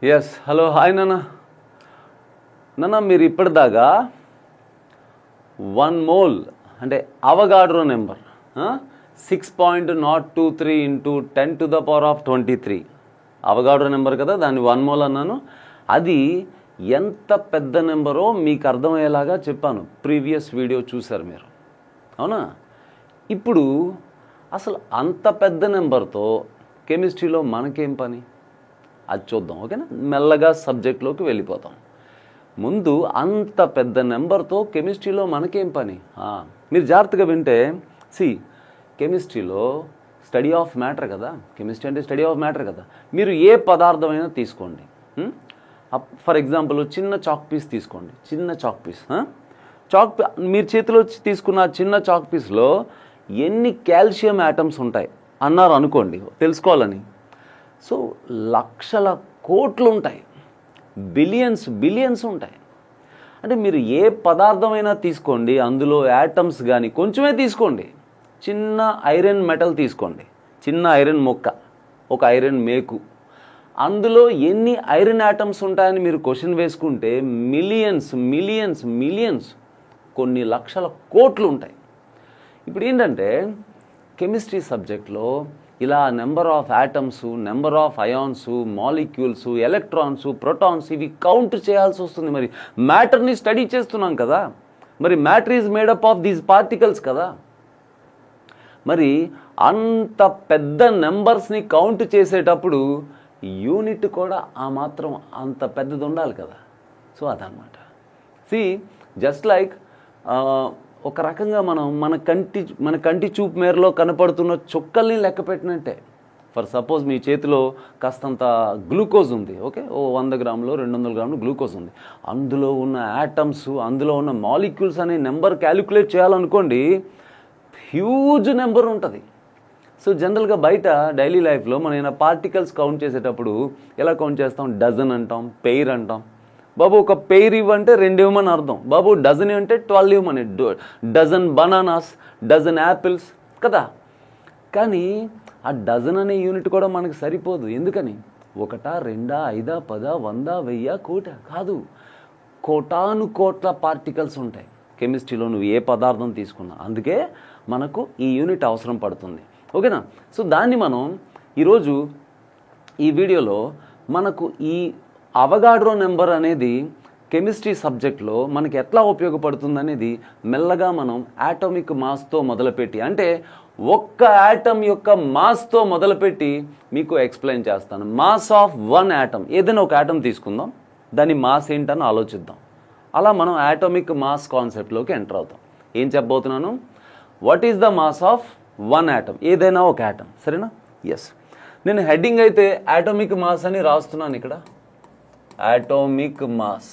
Yes hello hi నాన్న మీరు ఇప్పటిదాకా 1 మోల్ అంటే Avogadro number 6.023 into 10⁻23 Avogadro number కదా, దాన్ని 1 మోల్ అన్నాను. అది ఎంత పెద్ద నెంబరో మీకు అర్థమయ్యేలాగా చెప్పాను. ప్రీవియస్ వీడియో చూశారు మీరు, అవునా? ఇప్పుడు అసలు అంత పెద్ద నెంబర్తో కెమిస్ట్రీలో మనకేం పని అది చూద్దాం, ఓకేనా? మెల్లగా సబ్జెక్ట్లోకి వెళ్ళిపోతాం. ముందు అంత పెద్ద నెంబర్తో కెమిస్ట్రీలో మనకేం పని మీరు జాగ్రత్తగా వింటే, కెమిస్ట్రీలో స్టడీ ఆఫ్ మ్యాటర్ కదా, కెమిస్ట్రీ అంటే స్టడీ ఆఫ్ మ్యాటర్ కదా. మీరు ఏ పదార్థమైనా తీసుకోండి, ఫర్ ఎగ్జాంపుల్ చిన్న చాక్ పీస్ తీసుకోండి, చిన్న చాక్ పీస్. మీరు చేతిలో తీసుకున్న చిన్న చాక్ పీస్లో ఎన్ని కాల్షియం యాటమ్స్ ఉంటాయి అన్నారు అనుకోండి, తెలుసుకోవాలని. సో లక్షల కోట్లు ఉంటాయి, బిలియన్స్ ఉంటాయి. అంటే మీరు ఏ పదార్థమైనా తీసుకోండి, అందులో యాటమ్స్ కానీ కొంచెమే తీసుకోండి. చిన్న ఐరన్ మెటల్ తీసుకోండి, చిన్న ఐరన్ మొక్క, ఒక ఐరన్ మేకు, అందులో ఎన్ని ఐరన్ యాటమ్స్ ఉంటాయని మీరు క్వశ్చన్ వేసుకుంటే మిలియన్స్ కొన్ని లక్షల కోట్లు ఉంటాయి. ఇప్పుడు ఏంటంటే కెమిస్ట్రీ సబ్జెక్ట్లో ఇలా number of atoms, number of ions, molecules, electrons, protons ఇవి కౌంట్ చేయాల్సి వస్తుంది. మరి మ్యాటర్ని స్టడీ చేస్తున్నాం కదా, మరి matter is made up of these particles కదా. మరి అంత పెద్ద నెంబర్స్ని కౌంట్ చేసేటప్పుడు యూనిట్ కూడా ఆ మాత్రం అంత పెద్దది ఉండాలి కదా. సో అదనమాట. జస్ట్ లైక్ ఒక రకంగా మనం మన కంటి చూపు మేరలో కనపడుతున్న చుక్కల్ని లెక్క పెట్టినట్టే. ఫర్ సపోజ్ మీ చేతిలో కాస్తంత గ్లూకోజ్ ఉంది, ఓకే, 100 గ్రాములు 200 గ్రాములు గ్లూకోజ్ ఉంది. అందులో ఉన్న యాటమ్స్, అందులో ఉన్న మాలిక్యూల్స్ అనే నెంబర్ క్యాలిక్యులేట్ చేయాలనుకోండి, హ్యూజ్ నెంబర్ ఉంటుంది. సో జనరల్గా బయట డైలీ లైఫ్లో మన పార్టికల్స్ కౌంట్ చేసేటప్పుడు ఎలా కౌంట్ చేస్తాం? డజన్ అంటాం, పెయిర్ అంటాం. బాబు ఒక పెయిర్ ఇవ్వంటే 2 ఇవ్వమని అర్థం. బాబు డజన్ ఇవ్వంటే 12 ఇవ్వమని. డజన్ బనానాస్, డజన్ యాపిల్స్ కదా. కానీ ఆ డజన్ అనే యూనిట్ కూడా మనకు సరిపోదు. ఎందుకని? 1, 2, 5, 10, 100, 1000, 1,000 కాదు, కోటాను కోట్ల పార్టికల్స్ ఉంటాయి కెమిస్ట్రీలో, నువ్వు ఏ పదార్థం తీసుకున్నా. అందుకే మనకు ఈ యూనిట్ అవసరం పడుతుంది, ఓకేనా? సో దాన్ని మనం ఈరోజు ఈ వీడియోలో మనకు ఈ అవగాడ్రో నెంబర్ అనేది కెమిస్ట్రీ సబ్జెక్ట్లో మనకి ఎట్లా ఉపయోగపడుతుంది అనేది మెల్లగా మనం యాటమిక్ మాస్తో మొదలుపెట్టి, అంటే ఒక్క యాటమ్ యొక్క మాస్తో మొదలుపెట్టి మీకు ఎక్స్ప్లెయిన్ చేస్తాను. మాస్ ఆఫ్ 1 యాటమ్, ఏదైనా ఒక యాటమ్ తీసుకుందాం, దాని మాస్ ఏంటని ఆలోచిద్దాం. అలా మనం యాటమిక్ మాస్ కాన్సెప్ట్లోకి ఎంటర్ అవుతాం. ఏం చెప్పబోతున్నాను? What is the mass of 1 atom, ఏదైనా ఒక యాటమ్, సరేనా? ఎస్, నేను హెడ్డింగ్ అయితే యాటమిక్ మాస్ అని రాస్తున్నాను ఇక్కడ. యాటమిక్ మాస్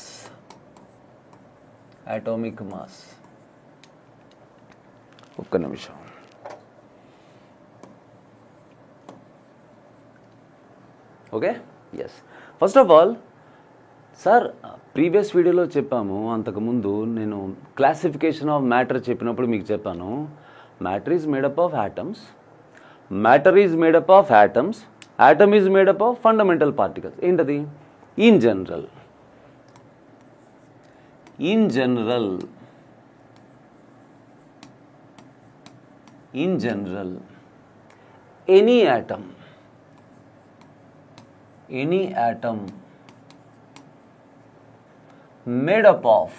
ఒక్క నిమిషం. Okay, yes. First of all sir, previous వీడియోలో చెప్పాము, అంతకుముందు నేను క్లాసిఫికేషన్ ఆఫ్ మ్యాటర్ చెప్పినప్పుడు మీకు చెప్పాను, matter is made up of atoms, matter is made up of atoms, atom is made up of fundamental particles. ఏంటది? In general, any atom made up of,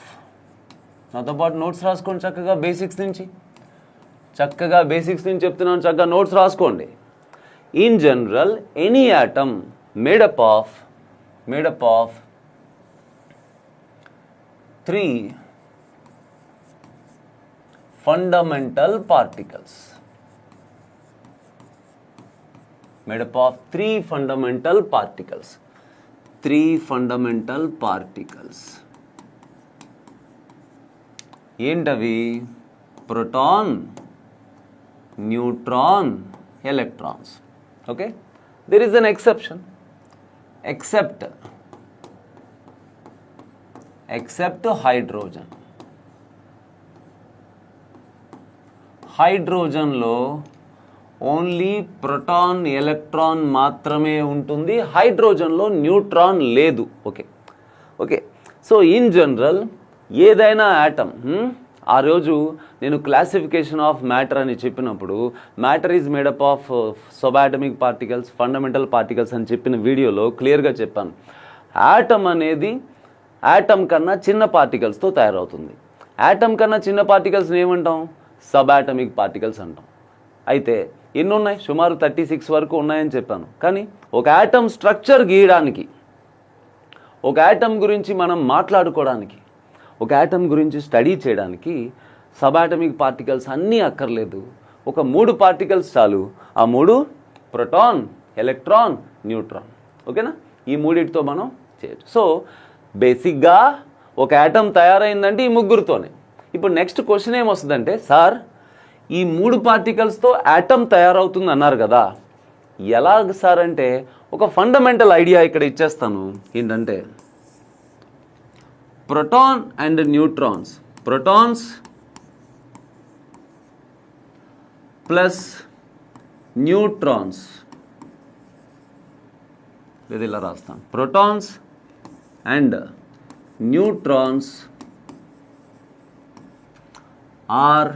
నాతో పాటు నోట్స్ రాసుకోండి చక్కగా, బేసిక్స్ నుంచి చెప్తున్నాను, చక్కగా నోట్స్ రాసుకోండి. In general any atom made up of 3 fundamental particles. Made up of 3 fundamental particles. 3 fundamental particles. ఏంటవి? Proton, neutron, electrons. Okay, there is an exception. except hydrogen. హైడ్రోజన్లో ఓన్లీ ప్రోటాన్ ఎలక్ట్రాన్ మాత్రమే ఉంటుంది, హైడ్రోజన్లో neutron లేదు. Okay so in general ఏదైనా atom, ఆ రోజు నేను క్లాసిఫికేషన్ ఆఫ్ మ్యాటర్ అని చెప్పినప్పుడు matter is made up of subatomic particles, fundamental particles అని చెప్పిన వీడియోలో క్లియర్గా చెప్పాను. యాటమ్ అనేది యాటమ్ కన్నా చిన్న పార్టికల్స్తో తయారవుతుంది. యాటమ్ కన్నా చిన్న పార్టికల్స్ని ఏమంటాం? సబాటమిక్ పార్టికల్స్ అంటాం. అయితే ఎన్ని ఉన్నాయి? సుమారు 36 వరకు ఉన్నాయని చెప్పాను. కానీ ఒక యాటమ్ స్ట్రక్చర్ గీయడానికి, ఒక యాటమ్ గురించి మనం మాట్లాడుకోవడానికి, ఒక యాటమ్ గురించి స్టడీ చేయడానికి సబాటమిక్ పార్టికల్స్ అన్నీ అక్కర్లేదు. ఒక 3 పార్టికల్స్ చాలు. ఆ 3 ప్రోటాన్, ఎలక్ట్రాన్, న్యూట్రాన్. ఓకేనా? ఈ మూడిటితో మనం చేయొచ్చు. సో బేసిక్గా ఒక యాటమ్ తయారైందంటే ఈ ముగ్గురుతోనే. ఇప్పుడు నెక్స్ట్ క్వశ్చన్ ఏమొస్తుందంటే, సార్ ఈ 3 పార్టికల్స్తో యాటమ్ తయారవుతుంది అన్నారు కదా, ఎలాగ సార్ అంటే ఒక ఫండమెంటల్ ఐడియా ఇక్కడ ఇచ్చేస్తాను. ఏంటంటే proton and neutrons, protons plus neutrons, లేదా ఇలా రాస్తాను, protons and neutrons are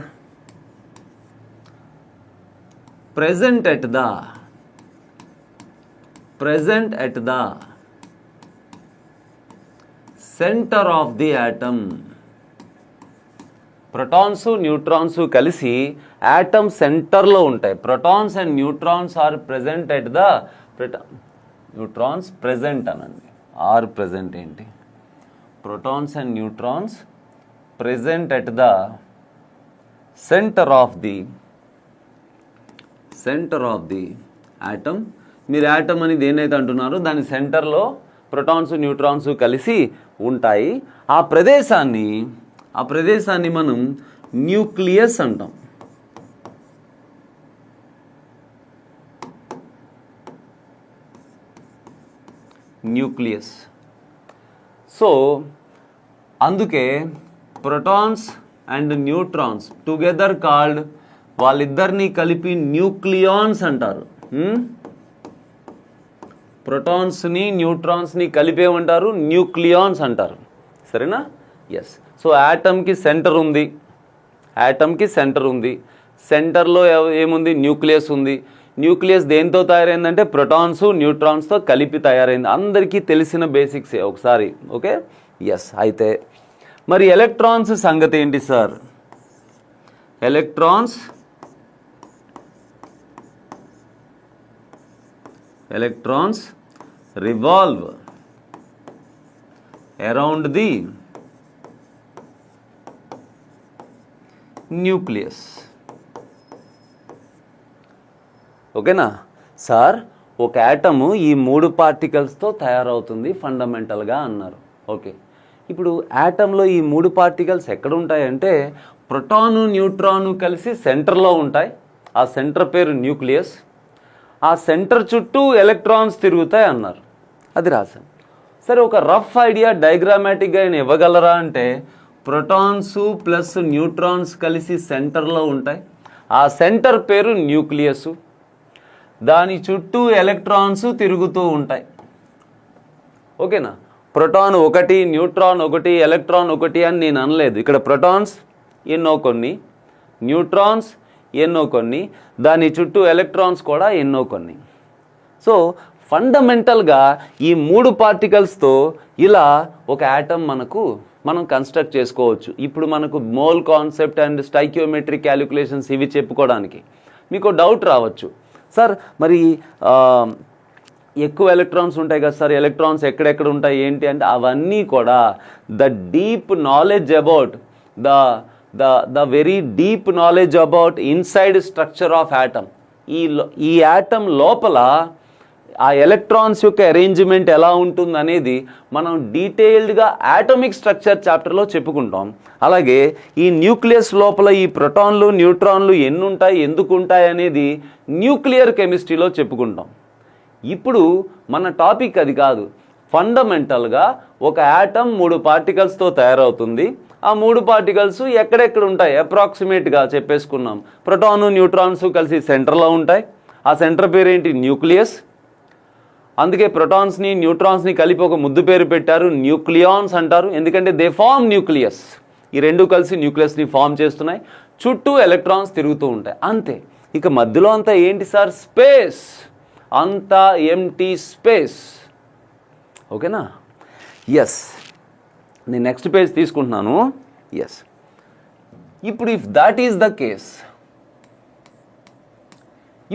present at the center of the atom. Protons neutrons కలిసి యాటమ్ సెంటర్లో ఉంటాయి. Protons and neutrons are present at the neutrons present అనండి. ఆర్ ప్రెజెంట్ ఏంటి? Protons and neutrons present at the center of the atom. మీరు atom అని దేన్నైతే అంటున్నారో దాని సెంటర్లో ప్రోటాన్స్ న్యూట్రాన్స్ కలిసి ఉంటాయి. ఆ ప్రదేశాన్ని మనం న్యూక్లియస్ అంటాం. న్యూక్లియస్. సో అందుకే protons and neutrons together called, వాళ్ళిద్దరినీ కలిపి న్యూక్లియాన్స్ అంటారు. ప్రోటాన్స్ని న్యూట్రాన్స్ని కలిపేమంటారు? న్యూక్లియాన్స్ అంటారు. సరేనా? ఎస్. సో యాటమ్కి సెంటర్ ఉంది. సెంటర్లో ఏముంది? న్యూక్లియస్ ఉంది. న్యూక్లియస్ దేంతో తయారైందంటే ప్రోటాన్స్ న్యూట్రాన్స్తో కలిపి తయారైంది. అందరికీ తెలిసిన బేసిక్సే ఒకసారి. Okay, yes. అయితే మరి ఎలక్ట్రాన్స్ సంగతి ఏంటి sir? Electrons revolve around the nucleus. ఓకేనా సార్? ఒక యాటము ఈ 3 పార్టికల్స్తో తయారవుతుంది ఫండమెంటల్గా అన్నారు. ఓకే, ఇప్పుడు యాటంలో ఈ 3 పార్టికల్స్ ఎక్కడ ఉంటాయంటే ప్రోటాను న్యూట్రాను కలిసి సెంటర్లో ఉంటాయి. ఆ సెంటర్ పేరు న్యూక్లియస్. ఆ సెంటర్ చుట్టూ ఎలక్ట్రాన్స్ తిరుగుతాయి అన్నారు. అది రాశాను. సరే, ఒక రఫ్ ఐడియా డయాగ్రామాటిక్గా ఆయన ఇవ్వగలరా అంటే ప్రోటాన్స్ ప్లస్ న్యూట్రాన్స్ కలిసి సెంటర్లో ఉంటాయి. ఆ సెంటర్ పేరు న్యూక్లియస్. దాని చుట్టూ ఎలక్ట్రాన్స్ తిరుగుతూ ఉంటాయి. ఓకేనా? ప్రోటాన్ ఒకటి, న్యూట్రాన్ ఒకటి, ఎలక్ట్రాన్ ఒకటి అని నేను అనలేదు. ఇక్కడ ప్రోటాన్స్ ఎన్నో కొన్ని, న్యూట్రాన్స్ ఎన్నో కొన్ని, దాని చుట్టూ ఎలక్ట్రాన్స్ కూడా ఎన్నో కొన్ని. సో ఫండమెంటల్గా ఈ 3 పార్టికల్స్తో ఇలా ఒక యాటమ్ మనం కన్స్ట్రక్ట్ చేసుకోవచ్చు. ఇప్పుడు మనకు మోల్ కాన్సెప్ట్ అండ్ స్టైకియోమెట్రీ క్యాలిక్యులేషన్స్ ఇవి చెప్పుకోవడానికి మీకు డౌట్ రావచ్చు, సార్ మరి ఎక్కువ ఎలక్ట్రాన్స్ ఉంటాయి కదా సార్, ఎలక్ట్రాన్స్ ఎక్కడెక్కడ ఉంటాయి ఏంటి అంటే అవన్నీ కూడా the deep knowledge about the very deep knowledge about inside structure of atom. ఈ యాటమ్ లోపల ఆ ఎలక్ట్రాన్స్ యొక్క అరేంజ్మెంట్ ఎలా ఉంటుంది అనేది మనం డీటెయిల్డ్గా యాటమిక్ స్ట్రక్చర్ చాప్టర్లో చెప్పుకుంటాం. అలాగే ఈ న్యూక్లియస్ లోపల ఈ ప్రోటాన్లు న్యూట్రాన్లు ఎన్ని ఉంటాయి, ఎందుకు ఉంటాయి అనేది న్యూక్లియర్ కెమిస్ట్రీలో చెప్పుకుంటాం. ఇప్పుడు మన టాపిక్ అది కాదు. ఫండమెంటల్గా ఒక యాటమ్ 3 పార్టికల్స్తో తయారవుతుంది. ఆ 3 పార్టికల్స్ ఎక్కడెక్కడ ఉంటాయి అప్రాక్సిమేట్గా చెప్పేసుకున్నాం. ప్రోటాను న్యూట్రాన్స్ కలిసి సెంటర్లో ఉంటాయి. ఆ సెంటర్ పేరు ఏంటి? న్యూక్లియస్. అందుకే ప్రోటాన్స్ని న్యూట్రాన్స్ని కలిపి ఒక ముద్దు పేరు పెట్టారు, న్యూక్లియాన్స్ అంటారు. ఎందుకంటే దే ఫార్మ్ న్యూక్లియస్. ఈ రెండు కలిసి న్యూక్లియస్ని ఫామ్ చేస్తున్నాయి. చుట్టూ ఎలక్ట్రాన్స్ తిరుగుతూ ఉంటాయి, అంతే. ఇక మధ్యలో అంతా ఏంటి సార్? స్పేస్. అంతా ఎంటీ స్పేస్. ఓకేనా? ఎస్. నేను నెక్స్ట్ పేజ్ తీసుకుంటున్నాను. ఎస్. ఇప్పుడు if that is the case,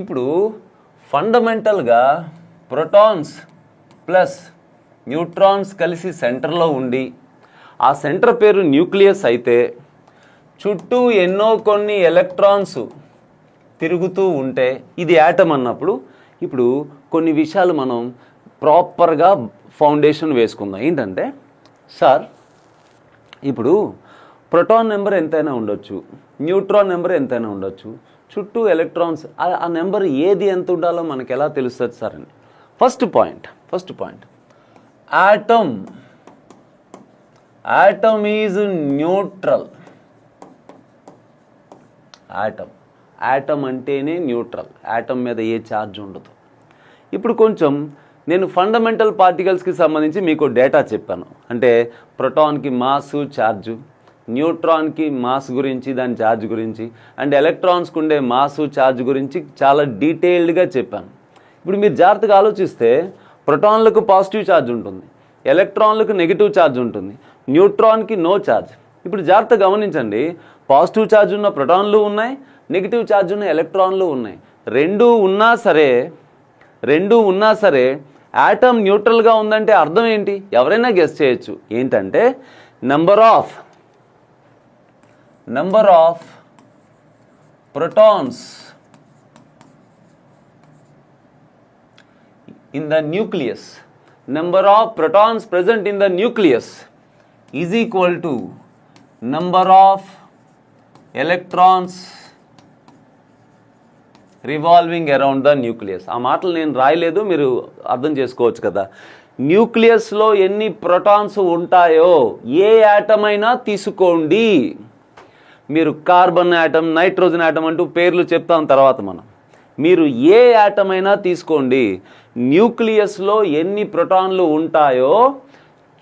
ఇప్పుడు ఫండమెంటల్గా ప్రోటాన్స్ ప్లస్ న్యూట్రాన్స్ కలిసి సెంటర్లో ఉండి ఆ సెంటర్ పేరు న్యూక్లియస్ అయితే చుట్టూ ఎన్నో కొన్ని ఎలక్ట్రాన్స్ తిరుగుతూ ఉంటే ఇది యాటమ్ అన్నప్పుడు ఇప్పుడు కొన్ని విషయాలు మనం ప్రాపర్గా ఫౌండేషన్ వేసుకుందాం. ఏంటంటే సార్, ఇప్పుడు ప్రోటాన్ నెంబర్ ఎంతైనా ఉండొచ్చు, న్యూట్రాన్ నెంబర్ ఎంతైనా ఉండొచ్చు, చుట్టూ ఎలక్ట్రాన్స్ ఆ నెంబర్ ఏది ఎంత ఉండాలో మనకు ఎలా తెలుస్తుంది సార్ అని. First point atom is neutral. atom అంటేనే న్యూట్రల్. atom మీద ఏ ఛార్జ్ ఉండదు. ఇప్పుడు కొంచెం నేను ఫండమెంటల్ పార్టికల్స్కి సంబంధించి మీకు డేటా చెప్పాను. అంటే ప్రోటాన్కి మాసు ఛార్జు, న్యూట్రాన్కి మాస్ గురించి, దాని ఛార్జ్ గురించి, అండ్ ఎలక్ట్రాన్స్కి ఉండే మాసు ఛార్జ్ గురించి చాలా డీటెయిల్డ్గా చెప్పాను. ఇప్పుడు మీరు జాగ్రత్తగా ఆలోచిస్తే ప్రోటాన్లకు పాజిటివ్ ఛార్జ్ ఉంటుంది, ఎలక్ట్రాన్లకు నెగిటివ్ ఛార్జ్ ఉంటుంది, న్యూట్రాన్కి నో ఛార్జ్. ఇప్పుడు జాగ్రత్త గమనించండి, పాజిటివ్ ఛార్జ్ ఉన్న ప్రోటాన్లు ఉన్నాయి, నెగిటివ్ ఛార్జ్ ఉన్న ఎలక్ట్రాన్లు ఉన్నాయి. రెండూ ఉన్నా సరే యాటమ్ న్యూట్రల్గా ఉందంటే అర్థం ఏంటి? ఎవరైనా గెస్ చేయొచ్చు. ఏంటంటే number of protons in the nucleus, number of protons present in the nucleus is equal to number of electrons revolving around the nucleus. ఆ మాటలు నేను రాయలేదు, మీరు అర్థం చేసుకోవచ్చు కదా. న్యూక్లియస్లో ఎన్ని ప్రోటాన్స్ ఉంటాయో ఏ యాటమ్ అయినా తీసుకోండి. మీరు కార్బన్ యాటమ్, నైట్రోజన్ యాటమ్ అంటూ పేర్లు చెప్తాం తర్వాత మనం. మీరు ఏ యాటమ్ అయినా తీసుకోండి, న్యూక్లియస్లో ఎన్ని ప్రోటాన్లు ఉంటాయో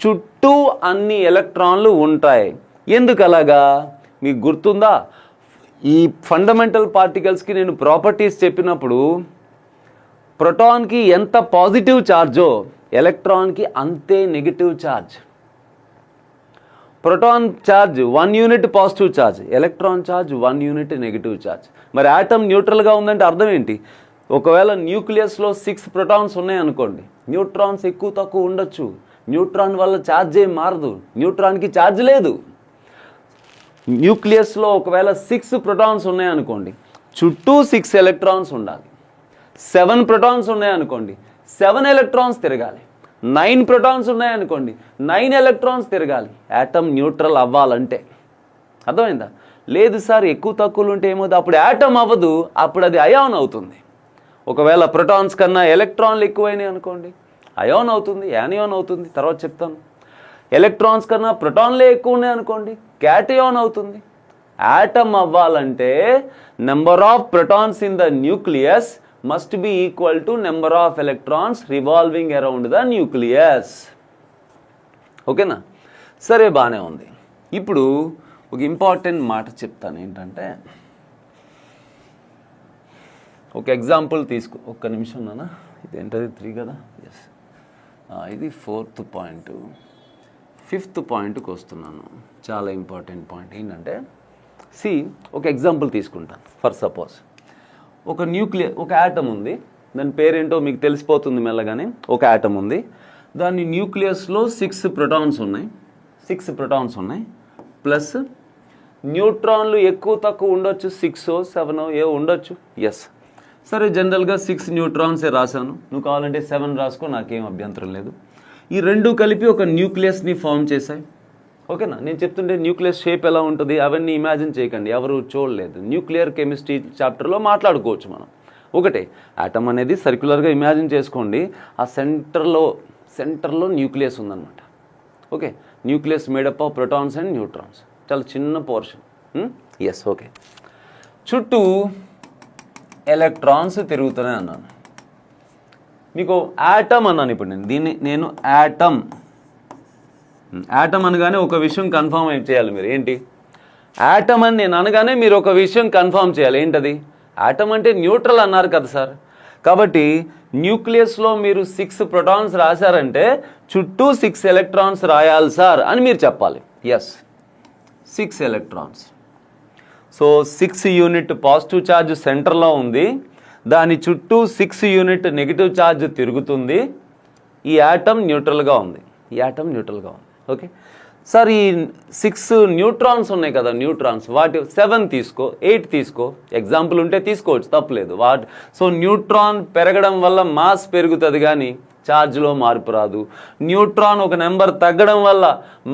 చుట్టూ అన్ని ఎలక్ట్రాన్లు ఉంటాయి. ఎందుకు అలాగా మీకు గుర్తుందా? ఈ ఫండమెంటల్ పార్టికల్స్కి నేను ప్రాపర్టీస్ చెప్పినప్పుడు ప్రోటాన్కి ఎంత పాజిటివ్ ఛార్జో ఎలక్ట్రాన్కి అంతే negative charge. Proton charge 1 unit positive charge, electron charge 1 unit negative charge. మరి యాటమ్ న్యూట్రల్గా ఉందంటే అర్థం ఏంటి? ఒకవేళ న్యూక్లియస్లో 6 ప్రోటాన్స్ ఉన్నాయనుకోండి, న్యూట్రాన్స్ ఎక్కువ తక్కువ ఉండొచ్చు. న్యూట్రాన్ వల్ల ఛార్జ్ ఏం మారదు, న్యూట్రాన్కి ఛార్జ్ లేదు. న్యూక్లియస్లో ఒకవేళ 6 ప్రోటాన్స్ ఉన్నాయనుకోండి, చుట్టూ 6 ఎలక్ట్రాన్స్ ఉండాలి. 7 ప్రోటాన్స్ ఉన్నాయనుకోండి, 7 ఎలక్ట్రాన్స్ తిరగాలి. 9 ప్రోటాన్స్ ఉన్నాయనుకోండి, 9 ఎలక్ట్రాన్స్ తిరగాలి యాటమ్ న్యూట్రల్ అవ్వాలంటే. అర్థమైందా? లేదు సార్ ఎక్కువ తక్కువలు ఉంటే ఏమవుతుంది? అప్పుడు యాటమ్ అవ్వదు, అప్పుడు అది అయాన్ అవుతుంది. ఒకవేళ ప్రోటాన్స్ కన్నా ఎలక్ట్రాన్లు ఎక్కువైనాయి అనుకోండి, అయాన్ అవుతుంది, యానియాన్ అవుతుంది, తర్వాత చెప్తాను. ఎలక్ట్రాన్స్ కన్నా ప్రోటాన్లే ఎక్కువ ఉన్నాయి అనుకోండి, క్యాటయాన్ అవుతుంది. యాటమ్ అవ్వాలంటే number of protons in the nucleus must be equal to number of electrons revolving around the nucleus. ఓకేనా? సరే, బాగానే ఉంది. ఇప్పుడు ఒక ఇంపార్టెంట్ మాట చెప్తాను. ఏంటంటే ఒక ఎగ్జాంపుల్ తీసుకో. ఒక్క నిమిషం నాన్న, ఇదేంటది 3 కదా? ఎస్, ఇది 4th పాయింట్. 5th పాయింట్కి వస్తున్నాను. చాలా ఇంపార్టెంట్ పాయింట్. ఏంటంటే ఒక ఎగ్జాంపుల్ తీసుకుంటాను. ఫర్ సపోజ్ ఒక యాటమ్ ఉంది, దాని పేరేంటో మీకు తెలిసిపోతుంది మెల్లగానే. ఒక యాటమ్ ఉంది, దాని న్యూక్లియస్లో 6 ప్రోటాన్స్ ఉన్నాయి, ప్లస్ న్యూట్రాన్లు ఎక్కువ తక్కువ ఉండొచ్చు, 6 7 ఏ ఉండొచ్చు. ఎస్, సరే, జనరల్గా 6 న్యూట్రాన్సే రాశాను. నువ్వు కావాలంటే 7 రాసుకో, నాకేం అభ్యంతరం లేదు. ఈ రెండు కలిపి ఒక న్యూక్లియస్ని ఫామ్ చేశాయి. ఓకేనా? నేను చెప్తుంటే న్యూక్లియస్ షేప్ ఎలా ఉంటుంది అవన్నీ ఇమాజిన్ చేయకండి, ఎవరు చూడలేదు. న్యూక్లియర్ కెమిస్ట్రీ చాప్టర్లో మాట్లాడుకోవచ్చు మనం. ఒకటే యాటమ్ అనేది సర్క్యులర్గా ఇమాజిన్ చేసుకోండి. ఆ సెంటర్లో న్యూక్లియస్ ఉందన్నమాట. Okay, nucleus made up of protons and neutrons. చాలా చిన్న పోర్షన్. Yes, okay. చుట్టూ ఎలక్ట్రాన్స్ తిరుగుతున్నాయి అన్నాను. మీకు యాటమ్ అన్నాను. ఇప్పుడు నేను యాటమ్ అనగానే ఒక విషయం కన్ఫర్మ్ చేయాలి మీరు. ఏంటి యాటమ్ అని నేను అనగానే మీరు ఒక విషయం కన్ఫర్మ్ చేయాలి. ఏంటది? యాటమ్ అంటే న్యూట్రల్ అన్నారు కదా సార్. కాబట్టి న్యూక్లియస్లో మీరు 6 ప్రోటాన్స్ రాశారంటే చుట్టూ 6 ఎలక్ట్రాన్స్ రాయాలి సార్ అని మీరు చెప్పాలి. Yes, 6 electrons. So 6 unit positive charge సెంటర్లో ఉంది, దాని చుట్టూ 6 యూనిట్ నెగిటివ్ ఛార్జ్ తిరుగుతుంది. ఈ యాటమ్ న్యూట్రల్గా ఉంది. ఓకే సార్, ఈ 6 న్యూట్రాన్స్ ఉన్నాయి కదా, న్యూట్రాన్స్, వాటి 7 తీసుకో, 8 తీసుకో, ఎగ్జాంపుల్ ఉంటే తీసుకోవచ్చు, తప్పలేదు. సో న్యూట్రాన్ పెరగడం వల్ల మాస్ పెరుగుతుంది కానీ ఛార్జ్లో మార్పు రాదు. న్యూట్రాన్ ఒక నెంబర్ తగ్గడం వల్ల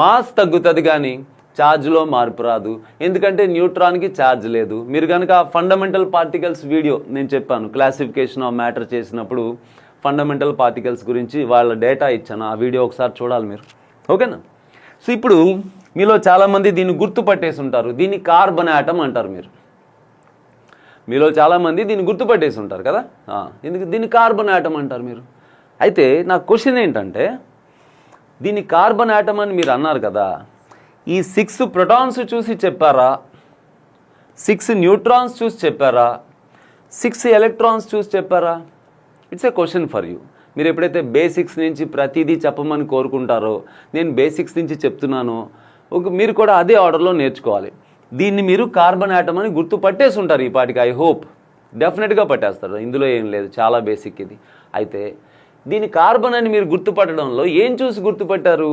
మాస్ తగ్గుతుంది కానీ ఛార్జ్లో మార్పు రాదు. ఎందుకంటే న్యూట్రాన్కి ఛార్జ్ లేదు. మీరు కనుక ఫండమెంటల్ పార్టికల్స్ వీడియో నేను చెప్పాను, క్లాసిఫికేషన్ ఆఫ్ మ్యాటర్ చేసినప్పుడు ఫండమెంటల్ పార్టికల్స్ గురించి వాళ్ళ డేటా ఇచ్చాను. ఆ వీడియో ఒకసారి చూడాలి మీరు. ఓకేనా? సో ఇప్పుడు మీలో చాలామంది దీన్ని గుర్తుపట్టేసి ఉంటారు. దీన్ని కార్బన్ యాటమ్ అంటారు. మీలో చాలామంది దీన్ని గుర్తుపట్టేసి ఉంటారు కదా, ఎందుకు దీన్ని కార్బన్ యాటమ్ అంటారు మీరు. అయితే నా క్వశ్చన్ ఏంటంటే, దీన్ని కార్బన్ యాటమ్ అని మీరు అన్నారు కదా, ఈ 6 ప్రోటాన్స్ చూసి చెప్పారా, 6 న్యూట్రాన్స్ చూసి చెప్పారా, 6 ఎలక్ట్రాన్స్ చూసి చెప్పారా? It's a question for you. మీరు ఎప్పుడైతే బేసిక్స్ నుంచి ప్రతిదీ చెప్పమని కోరుకుంటారో, నేను బేసిక్స్ నుంచి చెప్తున్నానో, మీరు కూడా అదే ఆర్డర్లో నేర్చుకోవాలి. దీన్ని మీరు కార్బన్ యాటమ్ అని గుర్తుపట్టేసి ఉంటారు ఈ పాటికి. ఐ హోప్ డెఫినెట్గా పట్టేస్తారు, ఇందులో ఏం లేదు, చాలా బేసిక్ ఇది. అయితే దీని కార్బన్ అని మీరు గుర్తుపట్టడంలో ఏం చూసి గుర్తుపట్టారు?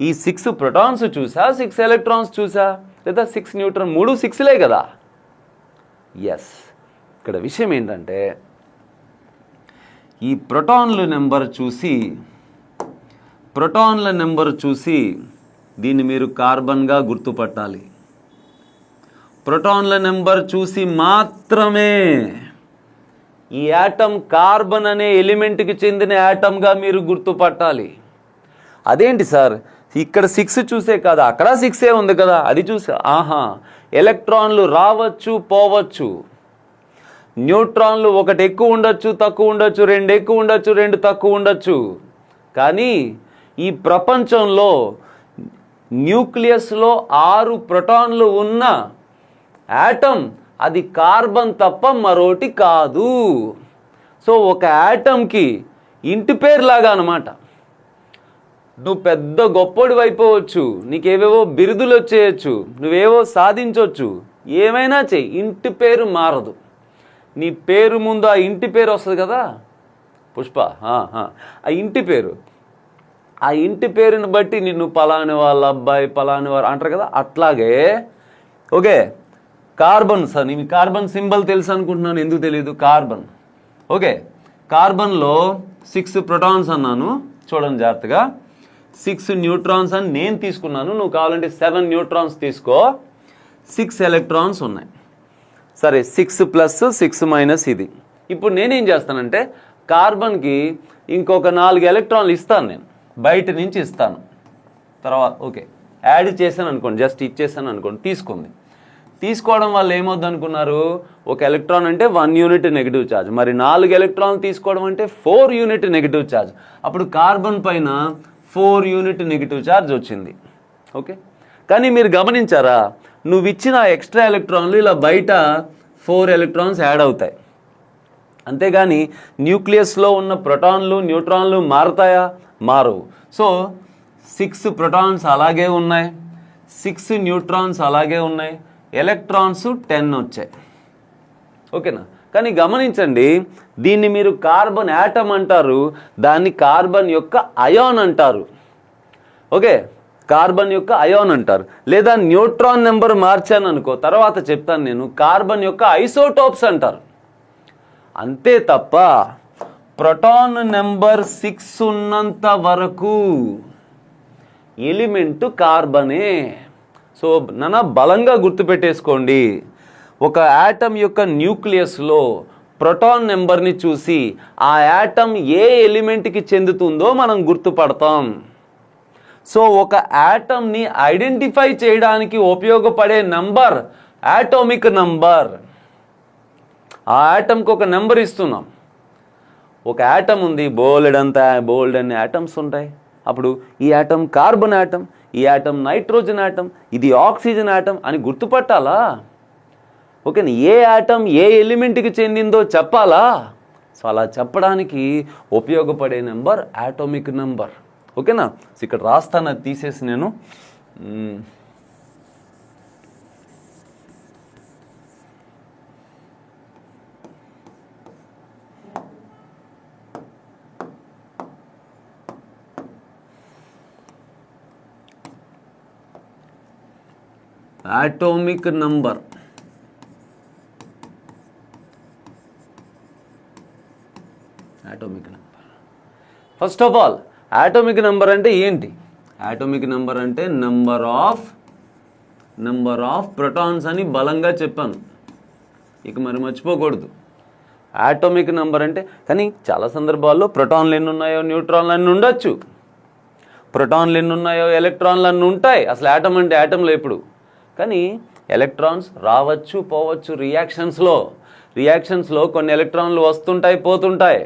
ఈ 6 ప్రోటాన్స్ చూసా, 6 ఎలక్ట్రాన్స్ చూసా, లేదా 6 న్యూట్రాన్, 3 6లే కదా. ఎస్, ఇక్కడ విషయం ఏంటంటే, ఈ ప్రోటాన్ల నెంబర్ చూసి దీన్ని మీరు కార్బన్గా గుర్తుపట్టాలి. ప్రోటాన్ల నెంబర్ చూసి మాత్రమే ఈ యాటమ్ కార్బన్ అనే ఎలిమెంట్కి చెందిన యాటమ్గా మీరు గుర్తుపట్టాలి. అదేంటి సార్, ఇక్కడ 6 చూసే కదా, అక్కడ 6 ఉంది కదా, అది చూసా. ఎలక్ట్రాన్లు రావచ్చు పోవచ్చు, న్యూట్రాన్లు 1 ఎక్కువ ఉండొచ్చు తక్కువ ఉండొచ్చు, 2 ఎక్కువ ఉండొచ్చు 2 తక్కువ ఉండొచ్చు. కానీ ఈ ప్రపంచంలో న్యూక్లియస్లో 6 ప్రోటాన్లు ఉన్న యాటమ్ అది కార్బన్ తప్ప మరోటి కాదు. సో ఒక యాటమ్కి ఇంటి పేరులాగా అనమాట. నువ్వు పెద్ద గొప్పోడి అయిపోవచ్చు, నీకేవేవో బిరుదులు వచ్చేయచ్చు, నువ్వేవో సాధించవచ్చు, ఏమైనా చెయ్యి, ఇంటి పేరు మారదు. నీ పేరు ముందు ఆ ఇంటి పేరు వస్తుంది కదా, పుష్ప, ఆ ఇంటి పేరు, ఆ ఇంటి పేరుని బట్టి నిన్ను పలాని వాళ్ళ అబ్బాయి పలాని వారు అంటారు కదా, అట్లాగే. ఓకే, కార్బన్ సార్, నేను కార్బన్ సింబల్ తెలుసు అనుకుంటున్నాను, ఎందుకు తెలియదు? కార్బన్. ఓకే, కార్బన్లో 6 ప్రోటాన్స్ అన్నాను, చూడండి జాగ్రత్తగా. 6 న్యూట్రాన్స్ అని నేను తీసుకున్నాను, నువ్వు కావాలంటే 7 న్యూట్రాన్స్ తీసుకో. 6 ఎలక్ట్రాన్స్ ఉన్నాయి. సరే, 6 ప్లస్ 6 మైనస్ ఇది. ఇప్పుడు నేనేం చేస్తానంటే, కార్బన్కి ఇంకొక 4 ఎలక్ట్రాన్లు ఇస్తాను, నేను బయట నుంచి ఇస్తాను. తర్వాత ఓకే యాడ్ చేశాను అనుకోండి, జస్ట్ ఇచ్చేసాను అనుకోండి, తీసుకోవడం వల్ల ఏమవుద్ది అనుకున్నారు? ఒక ఎలక్ట్రాన్ అంటే 1 యూనిట్ నెగిటివ్ ఛార్జ్, మరి 4 ఎలక్ట్రాన్లు తీసుకోవడం అంటే 4 యూనిట్ నెగిటివ్ ఛార్జ్. అప్పుడు కార్బన్ పైన 4 యూనిట్ నెగిటివ్ ఛార్జ్ వచ్చింది. ఓకే, కానీ మీరు గమనించారా, నువ్వు ఇచ్చిన ఎక్స్ట్రా ఎలక్ట్రాన్లు ఇలా బయట 4 ఎలక్ట్రాన్స్ యాడ్ అవుతాయి. అంతేగాని న్యూక్లియస్లో ఉన్న ప్రోటాన్లు న్యూట్రాన్లు మారుతాయా? మారవు. సో 6 ప్రోటాన్స్ అలాగే ఉన్నాయి, 6 న్యూట్రాన్స్ అలాగే ఉన్నాయి, ఎలక్ట్రాన్స్ 10 వచ్చాయి. ఓకేనా? కానీ గమనించండి, దీన్ని మీరు కార్బన్ యాటమ్ అంటారు, దాన్ని కార్బన్ యొక్క అయాన్ అంటారు. ఓకే, కార్బన్ యొక్క అయాన్ అంటారు. లేదా న్యూట్రాన్ నెంబర్ మార్చాను అనుకో, తర్వాత చెప్తాను నేను, కార్బన్ యొక్క ఐసోటోప్స్ అంటారు. అంతే తప్ప ప్రోటాన్ నెంబర్ 6 ఉన్నంత వరకు ఎలిమెంట్ కార్బనే. సో బలంగా గుర్తుపెట్టేసుకోండి, ఒక యాటమ్ యొక్క న్యూక్లియస్లో ప్రోటాన్ నెంబర్ని చూసి ఆ యాటమ్ ఏ ఎలిమెంట్కి చెందుతుందో మనం గుర్తుపడతాం. సో ఒక యాటమ్ని ఐడెంటిఫై చేయడానికి ఉపయోగపడే నంబర్ యాటోమిక్ నంబర్. ఆ యాటమ్కి ఒక నెంబర్ ఇస్తున్నాం. ఒక యాటమ్ ఉంది, బోల్డ్ అనే యాటమ్స్ ఉంటాయి. అప్పుడు ఈ యాటమ్ కార్బన్ యాటమ్, ఈ యాటమ్ నైట్రోజన్ యాటమ్, ఇది ఆక్సిజన్ యాటమ్ అని గుర్తుపట్టాలా? ఓకేనా? ఏ యాటమ్ ఏ ఎలిమెంట్కి చెందిందో చెప్పాలా? సో అలా చెప్పడానికి ఉపయోగపడే నెంబర్ యాటోమిక్ నెంబర్. ఓకేనా? సో ఇక్కడ రాస్తాను, అది తీసేసి నేను atomic number. Atomic number. First of all, atomic number అంటే ఏంటి? Atomic number అంటే number of protons అని బలంగా చెప్పాను. ఇక మరి మర్చిపోకూడదు. ఆటోమిక్ నెంబర్ అంటే, కానీ చాలా సందర్భాల్లో ప్రోటాన్లు ఎన్ని ఉన్నాయో న్యూట్రాన్లు అన్నీ ఉండొచ్చు, ప్రోటాన్లు ఎన్ని ఉన్నాయో ఎలక్ట్రాన్లు అన్నీ ఉంటాయి. అసలు యాటమ్ అంటే యాటంలో ఎప్పుడు, కానీ ఎలక్ట్రాన్స్ రావచ్చు పోవచ్చు. రియాక్షన్స్లో కొన్ని ఎలక్ట్రాన్లు వస్తుంటాయి పోతుంటాయి.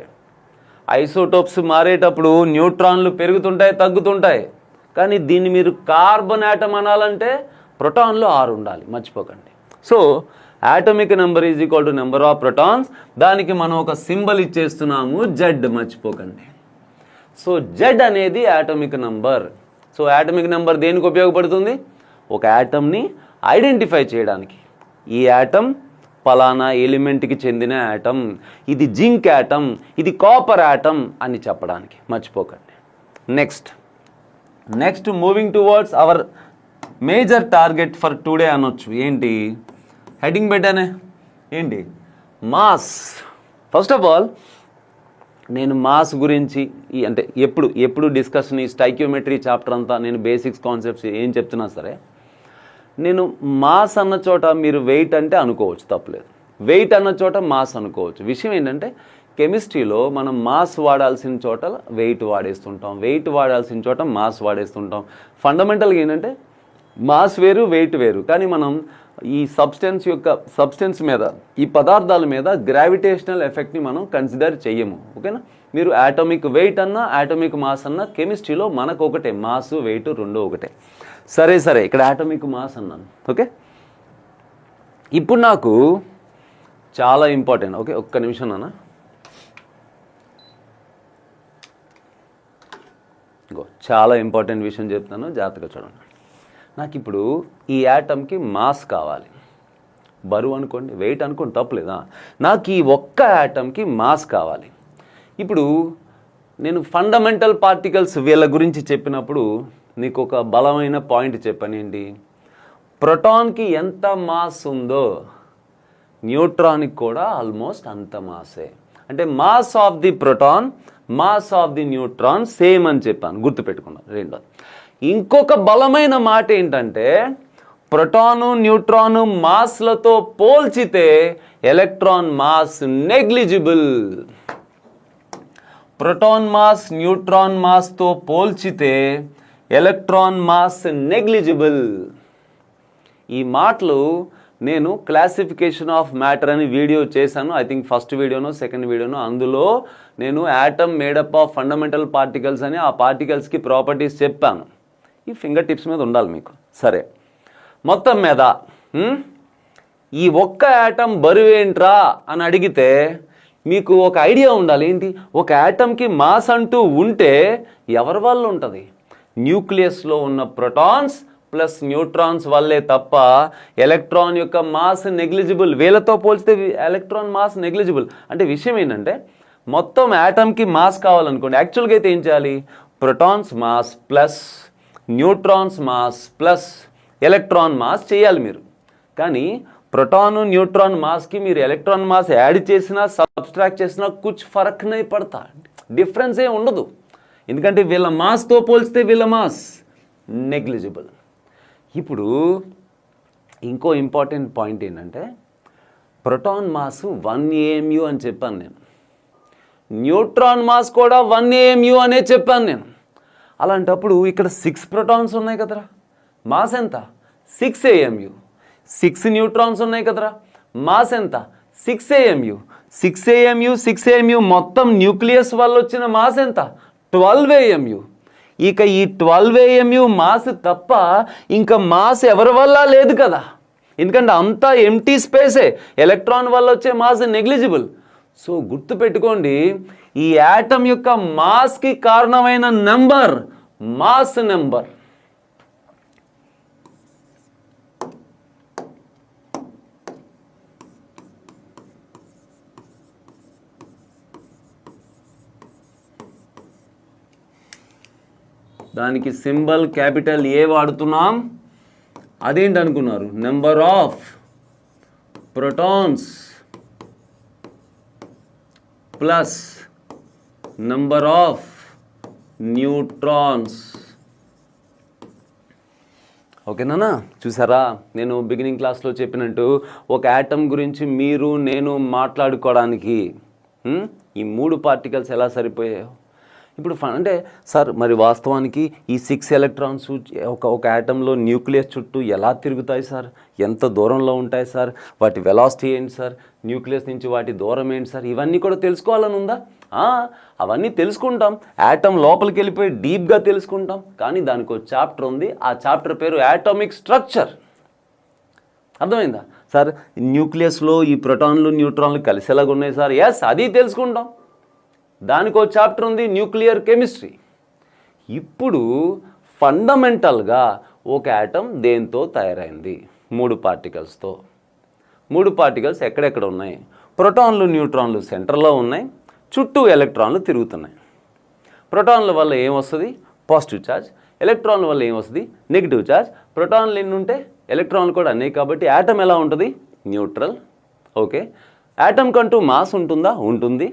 ఐసోటోప్స్ మారేటప్పుడు న్యూట్రాన్లు పెరుగుతుంటాయి తగ్గుతుంటాయి. కానీ దీన్ని మీరు కార్బన్ యాటమ్ అనాలంటే ప్రోటాన్లు 6 ఉండాలి, మర్చిపోకండి. So atomic number is equal to number of protons. దానికి మనం ఒక సింబల్ ఇచ్చేస్తున్నాము, జెడ్, మర్చిపోకండి. సో జెడ్ అనేది atomic number. So atomic number దేనికి ఉపయోగపడుతుంది? ఒక యాటమ్ని ఐడెంటిఫై చేయడానికి. ఈ యాటమ్ పలానా ఎలిమెంట్కి చెందిన యాటమ్, ఇది జింక్ యాటమ్, ఇది కాపర్ యాటమ్ అని చెప్పడానికి, మర్చిపోకండి. Next moving towards our major target for today అనొచ్చు. ఏంటి హెడ్డింగ్ పెట్టానే? ఏంటి? మాస్. ఫస్ట్ ఆఫ్ ఆల్ నేను మాస్ గురించి అంటే ఎప్పుడు డిస్కషన్, ఈ స్టైక్యోమెట్రీ చాప్టర్ అంతా నేను బేసిక్స్ కాన్సెప్ట్స్ ఏం చెప్తున్నా సరే, నేను మాస్ అన్న చోట మీరు వెయిట్ అంటే అనుకోవచ్చు, తప్పలేదు. వెయిట్ అన్న చోట మాస్ అనుకోవచ్చు. విషయం ఏంటంటే కెమిస్ట్రీలో మనం మాస్ వాడాల్సిన చోట వెయిట్ వాడేస్తుంటాం, వెయిట్ వాడాల్సిన చోట మాస్ వాడేస్తుంటాం. ఫండమెంటల్గా ఏంటంటే మాస్ వేరు వెయిట్ వేరు. కానీ మనం ఈ సబ్స్టెన్స్ మీద, ఈ పదార్థాల మీద గ్రావిటేషనల్ ఎఫెక్ట్ని మనం కన్సిడర్ చెయ్యము. ఓకేనా? మీరు ఆటోమిక్ వెయిట్ అన్నా ఆటోమిక్ మాస్ అన్నా కెమిస్ట్రీలో మనకు ఒకటే, మాస్ వెయిట్ రెండు ఒకటే. సరే ఇక్కడ ఆటోమిక్ మాస్ అన్నాను. ఓకే, ఇప్పుడు నాకు చాలా ఇంపార్టెంట్. ఓకే, ఒక్క నిమిషం నాన్న. చాలా ఇంపార్టెంట్ విషయం చెప్తాను, జాగ్రత్తగా చూడండి. నాకు ఇప్పుడు ఈ యాటమ్కి మాస్ కావాలి. బరువు అనుకోండి, వెయిట్ అనుకోండి, తప్పలేదా? నాకు ఈ ఒక్క యాటమ్కి మాస్ కావాలి. ఇప్పుడు నేను ఫండమెంటల్ పార్టికల్స్ వీళ్ళ గురించి చెప్పినప్పుడు నీకు ఒక బలమైన పాయింట్ చెప్పాను. ఏంటి? ప్రోటాన్కి ఎంత మాస్ ఉందో న్యూట్రాన్కి కూడా ఆల్మోస్ట్ అంత మాసే. అంటే mass of the proton, mass of the neutron same అని చెప్పాను, గుర్తుపెట్టుకున్నాను. రెండోది, ఇంకొక బలమైన మాట ఏంటంటే ప్రోటాను న్యూట్రాను మాస్లతో పోల్చితే electron mass negligible. Proton mass neutron మాస్తో పోల్చితే ఎలక్ట్రాన్ మాస్ నెగ్లిజిబుల్. ఈ మాటలు నేను క్లాసిఫికేషన్ ఆఫ్ మ్యాటర్ అని వీడియో చేశాను. ఐ థింక్ ఫస్ట్ వీడియోనో సెకండ్ వీడియోనో. అందులో నేను atom made up of fundamental particles అని ఆ పార్టికల్స్కి ప్రాపర్టీస్ చెప్పాను. ఈ ఫింగర్ టిప్స్ మీద ఉండాలి మీకు. సరే, మొత్తం మీద ఈ ఒక్క యాటమ్ బరువేంట్రా అని అడిగితే మీకు ఒక ఐడియా ఉండాలి. ఏంటి? ఒక యాటమ్కి మాస్ అంటూ ఉంటే ఎవరి వల్ల ఉంటుంది? న్యూక్లియస్లో ఉన్న ప్రోటాన్స్ ప్లస్ న్యూట్రాన్స్ వల్లే తప్ప ఎలక్ట్రాన్ యొక్క మాస్ నెగ్లిజిబుల్. వీళ్ళతో పోల్చితే ఎలక్ట్రాన్ మాస్ నెగ్లిజిబుల్. అంటే విషయం ఏంటంటే మొత్తం యాటమ్కి మాస్ కావాలనుకోండి, యాక్చువల్గా అయితే ఏం చేయాలి? Protons mass plus neutrons mass plus electron mass చేయాలి మీరు. కానీ ప్రోటాను న్యూట్రాన్ మాస్కి మీరు ఎలక్ట్రాన్ మాస్ యాడ్ చేసినా సబ్స్ట్రాక్ట్ చేసినా కుచ్ ఫరక్ నై పడతా, డిఫరెన్స్ ఏ ఉండదు. ఎందుకంటే వీళ్ళ మాస్తో పోల్చితే వీళ్ళ మాస్ నెగ్లిజిబుల్. ఇప్పుడు ఇంకో ఇంపార్టెంట్ పాయింట్ ఏంటంటే ప్రోటాన్ మాస్ 1 AMU అని చెప్పాను నేను, న్యూట్రాన్ మాస్ కూడా 1 AMU అనే చెప్పాను నేను. అలాంటప్పుడు ఇక్కడ 6 ప్రోటాన్స్ ఉన్నాయి కదరా, మాస్ ఎంత? 6 AMU. 6 న్యూట్రాన్స్ ఉన్నాయి కదరా, మాస్ ఎంత? 6 AMU. 6 AMU 6 AMU మొత్తం న్యూక్లియస్ వల్ల వచ్చిన మాస్ ఎంత? 12 AMU. ఇక ఈ 12 AMU మాస్ తప్ప ఇంకా మాస్ ఎవరి వల్ల లేదు కదా, ఎందుకంటే అంతా ఎంటీ స్పేసే, ఎలక్ట్రాన్ వల్ల వచ్చే మాస్ నెగ్లిజిబుల్. సో గుర్తుపెట్టుకోండి, ఈ యాటమ్ యొక్క మాస్కి కారణమైన నెంబర్ మాస్ నెంబర్. దానికి సింబల్ క్యాపిటల్ ఏ వాడుతున్నాం, అదేంటి అనుకున్నారు? Number of protons plus number of neutrons. ఓకేనా? చూసారా, నేను బిగినింగ్ క్లాస్లో చెప్పినట్టు ఒక యాటమ్ గురించి మీరు నేను మాట్లాడుకోవడానికి ఈ 3 పార్టికల్స్ ఎలా సరిపోయాయో. ఇప్పుడు అంటే సార్ మరి వాస్తవానికి ఈ 6 ఎలక్ట్రాన్స్ ఒక యాటంలో న్యూక్లియస్ చుట్టూ ఎలా తిరుగుతాయి సార్, ఎంత దూరంలో ఉంటాయి సార్, వాటి వెలాసిటీ ఏంటి సార్, న్యూక్లియస్ నుంచి వాటి దూరం ఏంటి సార్, ఇవన్నీ కూడా తెలుసుకోవాలని ఉందా? అవన్నీ తెలుసుకుంటాం, యాటమ్ లోపలికి వెళ్ళిపోయి డీప్గా తెలుసుకుంటాం. కానీ దానికి ఒక చాప్టర్ ఉంది, ఆ చాప్టర్ పేరు యాటమిక్ స్ట్రక్చర్. అర్థమైందా సార్? న్యూక్లియస్లో ఈ ప్రోటాన్లు న్యూట్రాన్లు కలిసేలాగా ఉన్నాయి సార్, ఎస్ అది తెలుసుకుంటాం. దానికి ఒక చాప్టర్ ఉంది, న్యూక్లియర్ కెమిస్ట్రీ. ఇప్పుడు ఫండమెంటల్గా ఒక యాటమ్ దేంతో తయారైంది? 3 పార్టికల్స్తో. 3 పార్టికల్స్ ఎక్కడెక్కడ ఉన్నాయి? ప్రోటాన్లు న్యూట్రాన్లు సెంటర్లో ఉన్నాయి, చుట్టూ ఎలక్ట్రాన్లు తిరుగుతున్నాయి. ప్రోటాన్ల వల్ల ఏమొస్తుంది? Positive charge. ఎలక్ట్రాన్ల వల్ల ఏమొస్తుంది? Negative charge. ప్రోటాన్లు ఎన్ని ఉంటే ఎలక్ట్రాన్లు కూడా అన్నీ, కాబట్టి యాటమ్ ఎలా ఉంటుంది? న్యూట్రల్. ఓకే, యాటమ్ కంటూ మాస్ ఉంటుందా? ఉంటుంది.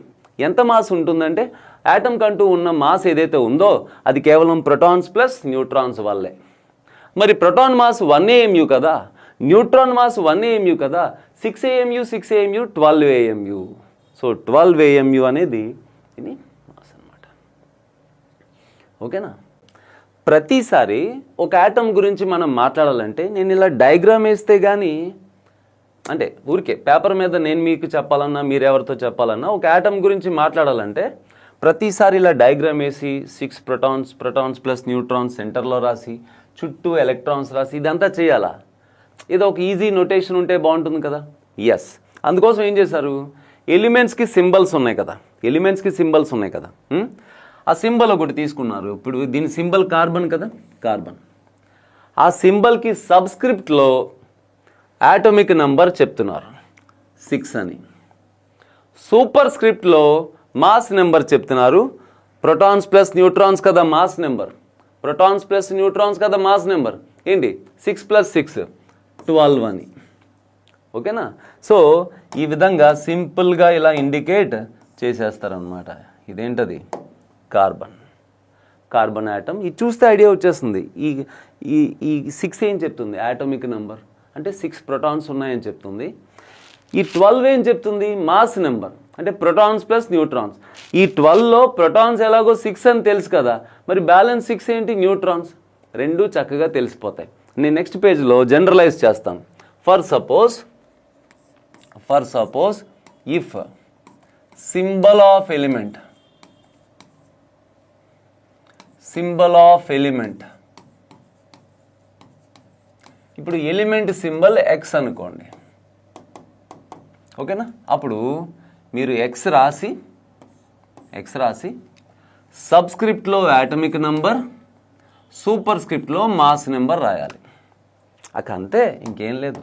ఎంత మాస్ ఉంటుందంటే యాటమ్ కంటూ ఉన్న మాస్ ఏదైతే ఉందో అది కేవలం ప్రోటాన్స్ ప్లస్ న్యూట్రాన్స్ వల్లే. మరి ప్రోటాన్ మాస్ 1 AMU కదా, న్యూట్రాన్ మాస్ 1 AMU కదా, 6 AMU 6 AMU 12 AMU. So 12 AMU అనేది ఇది మాస్ అన్నమాట. ఓకేనా? ప్రతిసారి ఒక యాటమ్ గురించి మనం మాట్లాడాలంటే నేను ఇలా డయాగ్రామ్ వేస్తే కానీ, అంటే ఊరికే పేపర్ మీద నేను మీకు చెప్పాలన్నా మీరెవరితో చెప్పాలన్నా ఒక యాటమ్ గురించి మాట్లాడాలంటే ప్రతిసారి ఇలా డయాగ్రామ్ వేసి 6 ప్రోటాన్స్ ప్లస్ న్యూట్రాన్స్ సెంటర్లో రాసి చుట్టూ ఎలక్ట్రాన్స్ రాసి ఇదంతా చేయాలా? ఏదో ఒక ఈజీ నోటేషన్ ఉంటే బాగుంటుంది కదా. ఎస్, అందుకోసం ఏం చేశారు? ఎలిమెంట్స్కి సింబల్స్ ఉన్నాయి కదా, ఆ సింబల్ ఒకటి తీసుకున్నారు. ఇప్పుడు దీని సింబల్ కార్బన్ కదా, కార్బన్. ఆ సింబల్కి సబ్స్క్రిప్ట్లో యాటమిక్ నంబర్ చెప్తున్నారు 6 అని. సూపర్ స్క్రిప్ట్లో మాస్ నెంబర్ చెప్తున్నారు. ప్రోటాన్స్ ప్లస్ న్యూట్రాన్స్ కదా mass number, protons plus neutrons కదా మాస్ నెంబర్. ఏంటి? 6 + 6 12 అని. ఓకేనా? సో ఈ విధంగా సింపుల్గా ఇలా ఇండికేట్ చేసేస్తారనమాట. ఇదేంటది? Carbon atom. ఇది చూస్తే ఐడియా వచ్చేస్తుంది. ఈ 6 ఏం చెప్తుంది? యాటమిక్ నెంబర్ అంటే 6 ప్రోటాన్స్ ఉన్నాయని చెప్తుంది. ఈ 12 ఏం చెప్తుంది? మాస్ నెంబర్ అంటే ప్రోటాన్స్ ప్లస్ న్యూట్రాన్స్. ఈ 12లో ప్రోటాన్స్ ఎలాగో 6 అని తెలుసు కదా, మరి బ్యాలెన్స్ 6 ఏంటి? న్యూట్రాన్స్. రెండు చక్కగా తెలిసిపోతాయి. నేను నెక్స్ట్ పేజ్లో జనరలైజ్ చేస్తాను. For suppose if symbol of element ఇప్పుడు ఎలిమెంట్ సింబల్ ఎక్స్ అనుకోండి. ఓకేనా? అప్పుడు మీరు ఎక్స్ రాసి సబ్స్క్రిప్ట్లో యాటమిక్ నంబర్, సూపర్ స్క్రిప్ట్లో మాస్ నెంబర్ రాయాలి. అంతే, ఇంకేం లేదు.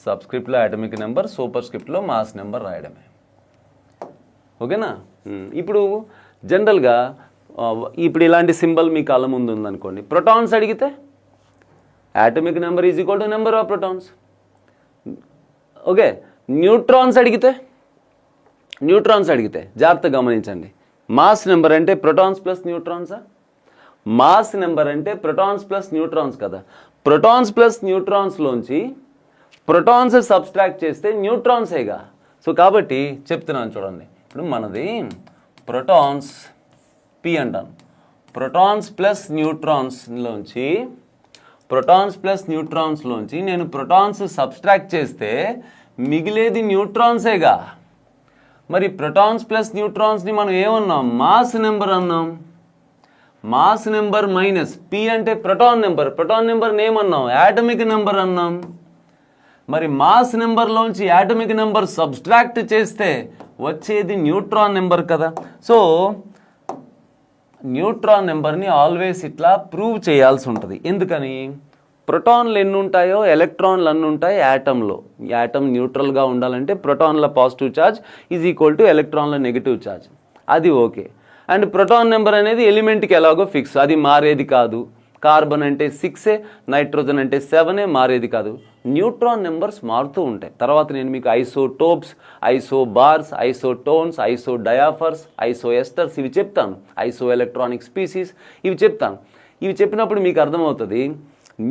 సబ్స్క్రిప్ట్లో యాటమిక్ నెంబర్, సూపర్ స్క్రిప్ట్లో మాస్ నెంబర్ రాయడమే. ఓకేనా? ఇప్పుడు జనరల్గా ఇప్పుడు ఇలాంటి సింబల్ మీ కళ్ళ ముందు ఉందనుకోండి. ప్రోటాన్స్ అడిగితే atomic number is equal to number of protons. Okay, neutrons అడిగితే జాగ్రత్తగా గమనించండి. మాస్ నెంబర్ అంటే ప్రోటాన్స్ ప్లస్ న్యూట్రాన్సా? మాస్ నెంబర్ అంటే ప్రోటాన్స్ ప్లస్ న్యూట్రాన్స్ కదా. ప్రోటాన్స్ ప్లస్ న్యూట్రాన్స్లోంచి ప్రోటాన్స్ సబ్స్ట్రాక్ట్ చేస్తే న్యూట్రాన్సేగా. సో కాబట్టి చెప్తున్నాను చూడండి. ఇప్పుడు మనది ప్రోటాన్స్ P అంటాను, ప్రోటాన్స్ ప్లస్ న్యూట్రాన్స్లోంచి నేను ప్రోటాన్స్ సబ్స్ట్రాక్ట్ చేస్తే మిగిలేది న్యూట్రాన్సేగా. మరి ప్రోటాన్స్ ప్లస్ న్యూట్రాన్స్ని మనం ఏమన్నాం? మాస్ నెంబర్ అన్నాం. మాస్ నెంబర్ మైనస్ పి అంటే ప్రోటాన్ నెంబర్ని ఏమన్నాం? యాటమిక్ నెంబర్ అన్నాం. మరి మాస్ నెంబర్లోంచి యాటమిక్ నెంబర్ సబ్స్ట్రాక్ట్ చేస్తే వచ్చేది న్యూట్రాన్ నెంబర్ కదా. సో న్యూట్రాన్ నెంబర్ని ఆల్వేస్ ఇట్లా ప్రూవ్ చేయాల్సి ఉంటుంది. ఎందుకని? ప్రోటాన్లు ఎన్ని ఉంటాయో ఎలక్ట్రాన్లు అన్ని ఉంటాయి యాటంలో. యాటమ్ న్యూట్రల్గా ఉండాలంటే ప్రోటాన్ల positive charge is equal to ఎలక్ట్రాన్ల నెగిటివ్ ఛార్జ్. అది ఓకే. అండ్ ప్రోటాన్ నెంబర్ అనేది ఎలిమెంట్కి ఎలాగో ఫిక్స్, అది మారేది కాదు. కార్బన్ అంటే 6, నైట్రోజన్ అంటే 7 మారేది కాదు. న్యూట్రాన్ నెంబర్స్ మారుతూ ఉంటాయి. తర్వాత నేను మీకు ఐసోటోప్స్, ఐసోబార్స్, ఐసోటోన్స్, ఐసోడయాఫర్స్, ఐసోఎస్టర్స్ ఇవి చెప్తాను. ఐసో ఎలక్ట్రానిక్ స్పీసీస్ ఇవి చెప్తాను. ఇవి చెప్పినప్పుడు మీకు అర్థమవుతుంది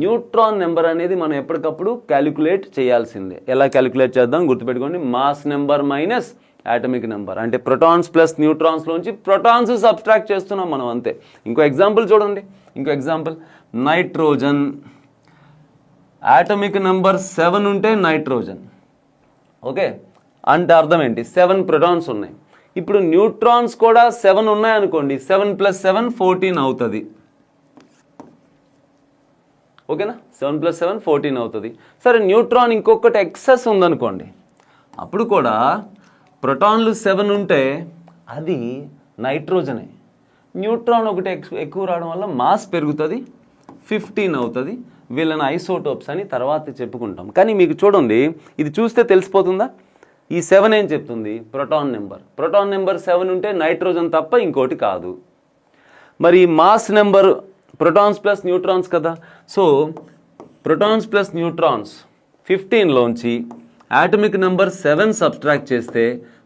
న్యూట్రాన్ నెంబర్ అనేది మనం ఎప్పటికప్పుడు క్యాలిక్యులేట్ చేయాల్సిందే. ఎలా క్యాలిక్యులేట్ చేద్దాం గుర్తుపెట్టుకోండి. Mass number minus atomic number. అంటే ప్రోటాన్స్ ప్లస్ న్యూట్రాన్స్లోంచి ప్రోటాన్స్ సబ్స్ట్రాక్ట్ చేస్తున్నాం మనం, అంతే. ఇంకో ఎగ్జాంపుల్ చూడండి. నైట్రోజన్ యాటమిక్ నెంబర్ 7 ఉంటే నైట్రోజన్. ఓకే, అంటే అర్థం ఏంటి? 7 ప్రోటాన్స్ ఉన్నాయి. ఇప్పుడు న్యూట్రాన్స్ కూడా 7 ఉన్నాయనుకోండి. 7 + 7 14 అవుతుంది. ఓకేనా? 7 + 7 14 అవుతుంది. సరే, న్యూట్రాన్ ఇంకొకటి ఎక్సెస్ ఉందనుకోండి. అప్పుడు కూడా ప్రోటాన్లు 7 ఉంటే అది నైట్రోజనే. న్యూట్రాన్ ఒకటి ఎక్కువ రావడం వల్ల మాస్ పెరుగుతుంది, 15 అవుతుంది. వీళ్ళని ఐసోటోప్స్ అని తర్వాత చెప్పుకుంటాం. కానీ మీకు చూడండి, ఇది చూస్తే తెలిసిపోతుందా? ఈ 7 ఏం చెప్తుంది? ప్రోటాన్ నెంబర్ 7 ఉంటే నైట్రోజన్ తప్ప ఇంకోటి కాదు. మరి mass number protons plus neutrons కదా. సో ప్రోటాన్స్ ప్లస్ న్యూట్రాన్స్ 15లోంచి యాటమిక్ నెంబర్ 7 సబ్స్ట్రాక్ట్ చేస్తే